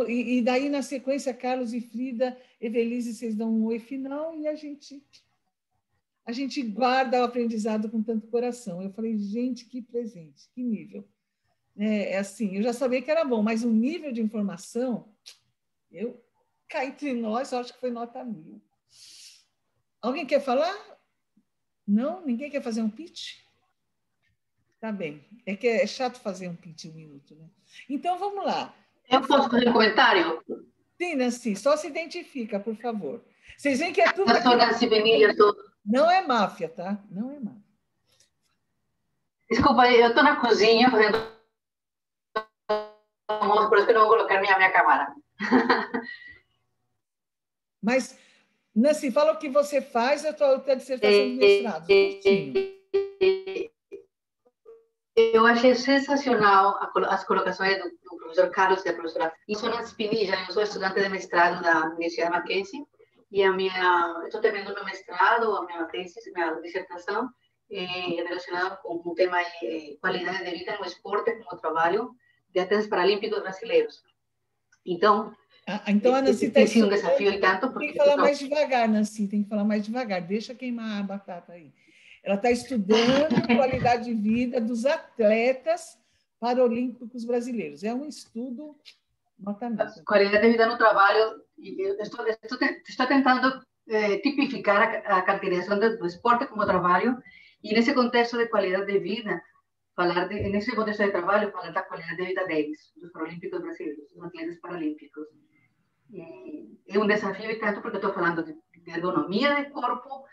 e daí na sequência Carlos e Frida, Evelise, vocês dão um oi final e a gente guarda o aprendizado com tanto coração. Eu falei, gente, que presente, que nível. É assim, eu já sabia que era bom, mas o nível de informação, cá entre nós, eu acho que foi nota 1000. Alguém quer falar? Não? Ninguém quer fazer um pitch? Tá bem. É que é chato fazer um pitch em 1 minuto, né? Então, vamos lá. Eu posso fazer um comentário? Sim, Nancy, só se identifica, por favor. Vocês veem que é tudo... Eu sou Nancy Benilha. Não é máfia, tá? Não é máfia. Desculpa, eu estou na cozinha fazendo almoço, por isso que não vou colocar minha câmera. Mas, Nancy, fala o que você faz, a tua dissertação de mestrado. Curtinho. Eu achei sensacional as colocações do professor Carlos e da professora. Eu sou Nancy Pinilla, eu sou estudante de mestrado da Universidade Mackenzie e estou terminando meu mestrado, a minha dissertação relacionada com o tema de qualidade de vida no esporte como trabalho de atletas paralímpicos brasileiros. Então a Nancy tem sido um desafio e tanto porque tem que falar mais devagar, Nancy, tem que falar mais devagar. Deixa queimar a batata aí. Ela está estudando qualidade de vida dos atletas paralímpicos brasileiros. É um estudo nota 1000. Qualidade de vida no trabalho. Estou tentando tipificar a caracterização do esporte como trabalho e nesse contexto de qualidade de vida, nesse contexto de trabalho, falar da qualidade de vida deles, dos paralímpicos brasileiros, dos atletas paralímpicos. É um desafio e tanto porque estou falando de ergonomia de corpo,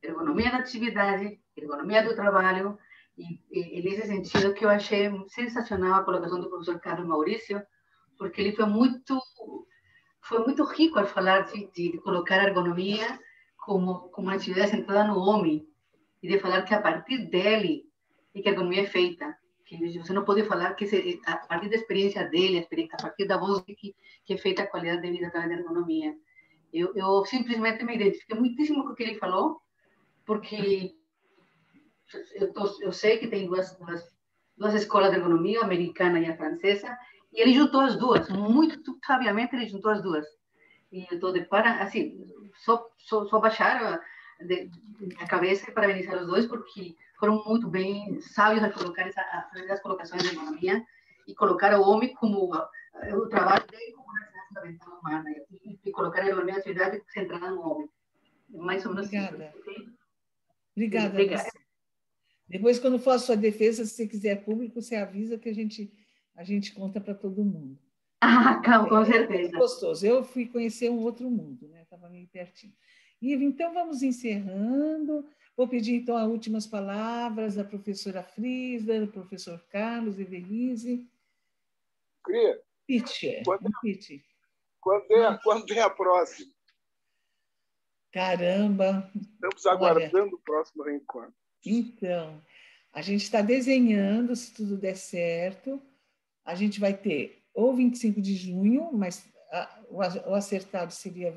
ergonomia da atividade, ergonomia do trabalho, e nesse sentido que eu achei sensacional a colocação do professor Carlos Maurício, porque ele foi muito rico ao falar de colocar a ergonomia como uma atividade centrada no homem, e de falar que a partir dele é que a ergonomia é feita, que você não pode falar que a partir da experiência dele, a partir da voz que é feita a qualidade de vida através da ergonomia. Eu simplesmente me identifiquei muitíssimo com o que ele falou, porque eu sei que tem duas escolas de ergonomia, a americana e a francesa, e ele juntou as duas, muito sabiamente ele juntou as duas. E eu estou assim, só baixar a cabeça e parabenizar os dois, porque foram muito bem sábios a colocar as colocações de ergonomia e colocar o homem como o trabalho dele como uma necessidade fundamental humana, e colocar a ergonomia na atividade centrada no homem. Mais ou menos. Obrigada. Obrigada. Depois, quando for a sua defesa, se você quiser público, você avisa que a gente conta para todo mundo. Com certeza. É gostoso. Eu fui conhecer um outro mundo, né? Estava meio pertinho. E então vamos encerrando. Vou pedir então as últimas palavras da professora Frida, do professor Carlos, Evelise. Cria. Quando é a próxima? Caramba! Estamos aguardando o próximo reencontro. Então, a gente está desenhando, se tudo der certo, a gente vai ter ou 25 de junho, mas o acertado seria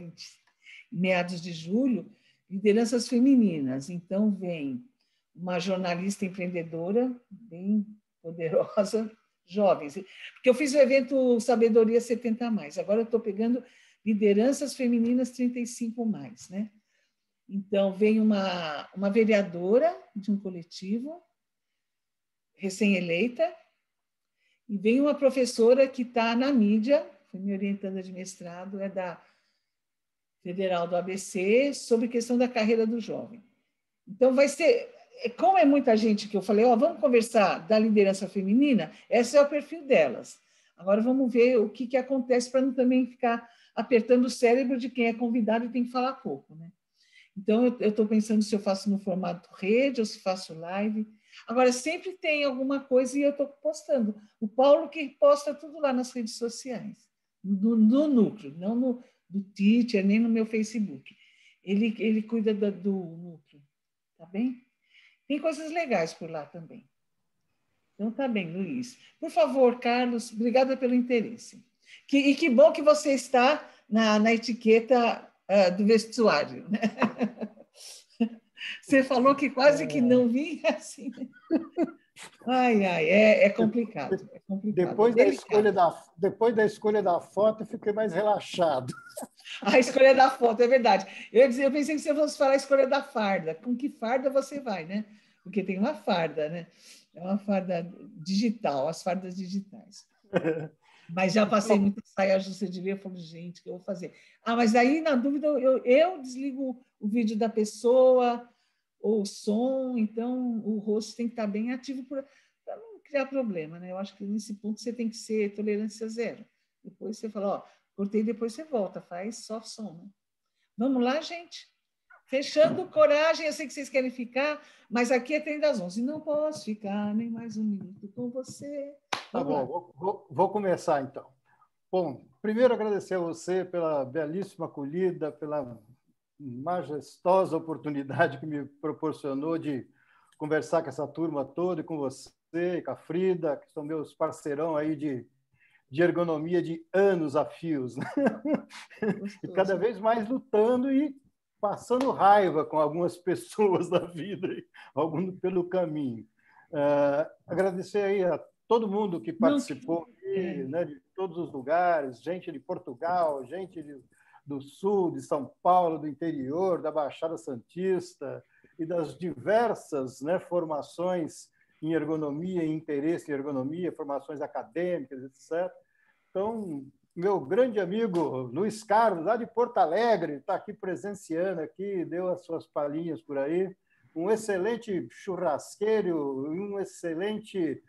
meados de julho, lideranças femininas. Então, vem uma jornalista empreendedora, bem poderosa, jovens. Porque eu fiz o evento Sabedoria 70+, agora eu estou pegando lideranças femininas 35+, né? Então, vem uma vereadora de um coletivo, recém-eleita, e vem uma professora que está na mídia, foi minha orientanda de mestrado, é da Federal do ABC, sobre questão da carreira do jovem. Então, vai ser... Como é muita gente que eu falei, vamos conversar da liderança feminina, esse é o perfil delas. Agora, vamos ver o que acontece para não também ficar apertando o cérebro de quem é convidado e tem que falar pouco, né? Então, eu estou pensando se eu faço no formato rede ou se faço live. Agora, sempre tem alguma coisa e eu estou postando. O Paulo que posta tudo lá nas redes sociais, no núcleo, não no Twitter, nem no meu Facebook. Ele cuida do núcleo, tá bem? Tem coisas legais por lá também. Então, tá bem, Luiz. Por favor, Carlos, obrigada pelo interesse. E que bom que você está na etiqueta do vestuário, né? Você falou que quase que não vinha assim. Ai, é complicado. É complicado. Depois da escolha da foto, eu fiquei mais relaxado. A escolha da foto, é verdade. Eu pensei que você fosse falar a escolha da farda. Com que farda você vai, né? Porque tem uma farda, né? É uma farda digital, as fardas digitais. Mas já passei muita saia justa de ver, eu falo, gente, o que eu vou fazer? Mas aí, na dúvida, eu desligo o vídeo da pessoa, ou o som, então o rosto tem que estar bem ativo para não criar problema, né? Eu acho que nesse ponto você tem que ser tolerância zero. Depois você fala, ó, cortei, depois você volta, faz só som, né? Vamos lá, gente? Fechando, coragem, eu sei que vocês querem ficar, mas aqui é 30 às 11. Não posso ficar nem mais um minuto com você. Tá bom, vou começar então. Bom, primeiro agradecer a você pela belíssima acolhida, pela majestosa oportunidade que me proporcionou de conversar com essa turma toda, e com você, e com a Frida, que são meus parceirão aí de ergonomia de anos a fios, né? E cada vez mais lutando e passando raiva com algumas pessoas da vida, algum pelo caminho. Agradecer aí a todo mundo que participou aqui, né, de todos os lugares, gente de Portugal, gente do Sul, de São Paulo, do interior, da Baixada Santista e das diversas, né, formações em ergonomia, em interesse em ergonomia, formações acadêmicas, etc. Então, meu grande amigo Luiz Carlos, lá de Porto Alegre, está aqui presenciando, aqui, deu as suas palhinhas por aí. Um excelente churrasqueiro, um excelente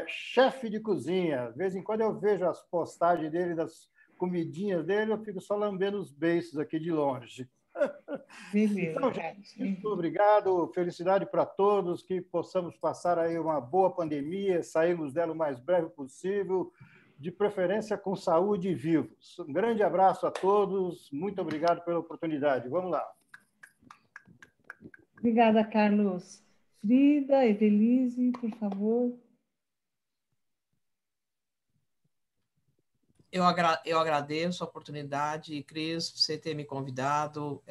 chefe de cozinha. De vez em quando eu vejo as postagens dele, das comidinhas dele, eu fico só lambendo os beiços aqui de longe. Beleza, então, gente, muito obrigado, felicidade para todos, que possamos passar aí uma boa pandemia, sairmos dela o mais breve possível, de preferência com saúde e vivos. Um grande abraço a todos, muito obrigado pela oportunidade. Vamos lá. Obrigada, Carlos. Frida, Evelise, por favor. Eu agradeço a oportunidade, Cris, você ter me convidado.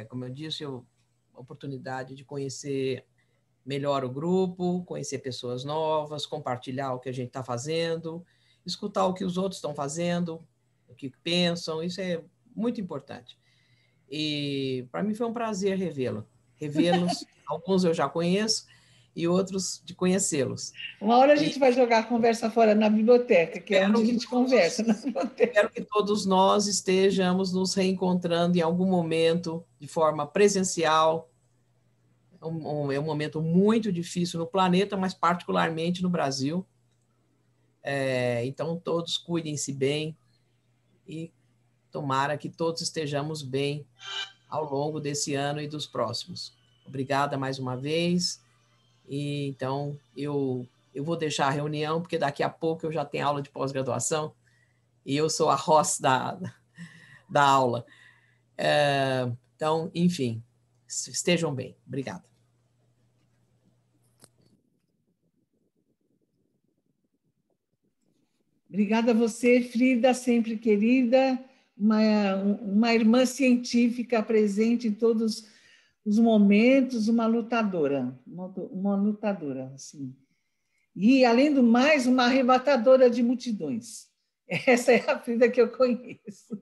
Como eu disse, a oportunidade de conhecer melhor o grupo, conhecer pessoas novas, compartilhar o que a gente está fazendo, escutar o que os outros estão fazendo, o que pensam, isso é muito importante. E para mim foi um prazer revê-los, alguns eu já conheço, e outros de conhecê-los. Uma hora a gente vai jogar a conversa fora na biblioteca, que é onde a gente conversa, na biblioteca. Espero que todos nós estejamos nos reencontrando em algum momento, de forma presencial. É um momento muito difícil no planeta, mas particularmente no Brasil. Então, todos cuidem-se bem e tomara que todos estejamos bem ao longo desse ano e dos próximos. Obrigada mais uma vez. E, então, eu vou deixar a reunião, porque daqui a pouco eu já tenho aula de pós-graduação e eu sou a host da aula. Então, enfim, estejam bem. Obrigada. Obrigada a você, Frida, sempre querida, uma irmã científica presente em todos os momentos, uma lutadora, assim. E, além do mais, uma arrebatadora de multidões. Essa é a Frida que eu conheço,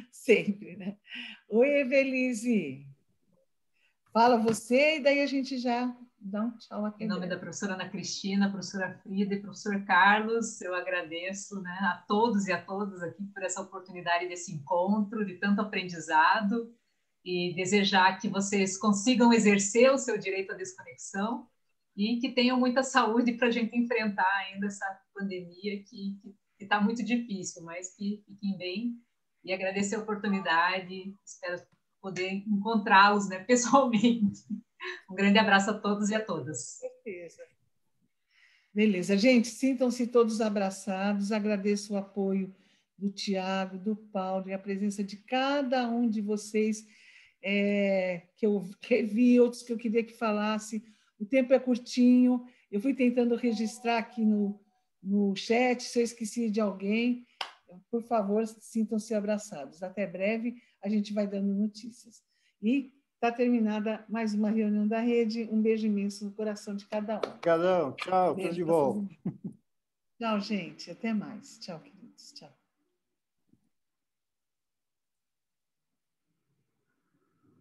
sempre, né? Oi, Evelise. Fala você, e daí a gente já dá um tchau aqui. Em nome da professora Ana Cristina, professora Frida e professor Carlos, eu agradeço, né, a todos e a todas aqui por essa oportunidade desse encontro, de tanto aprendizado, e desejar que vocês consigam exercer o seu direito à desconexão e que tenham muita saúde para a gente enfrentar ainda essa pandemia que está muito difícil, mas que fiquem bem e agradecer a oportunidade. Espero poder encontrá-los, né, pessoalmente. Um grande abraço a todos e a todas. Com certeza. Beleza, gente, sintam-se todos abraçados. Agradeço o apoio do Tiago, do Paulo e a presença de cada um de vocês, que eu vi, outros que eu queria que falasse. O tempo é curtinho, eu fui tentando registrar aqui no chat, se eu esqueci de alguém, por favor, sintam-se abraçados. Até breve, a gente vai dando notícias. E está terminada mais uma reunião da rede. Um beijo imenso no coração de cada um. Obrigadão. Tchau, tudo de bom. Tchau, gente. Até mais. Tchau, queridos. Tchau.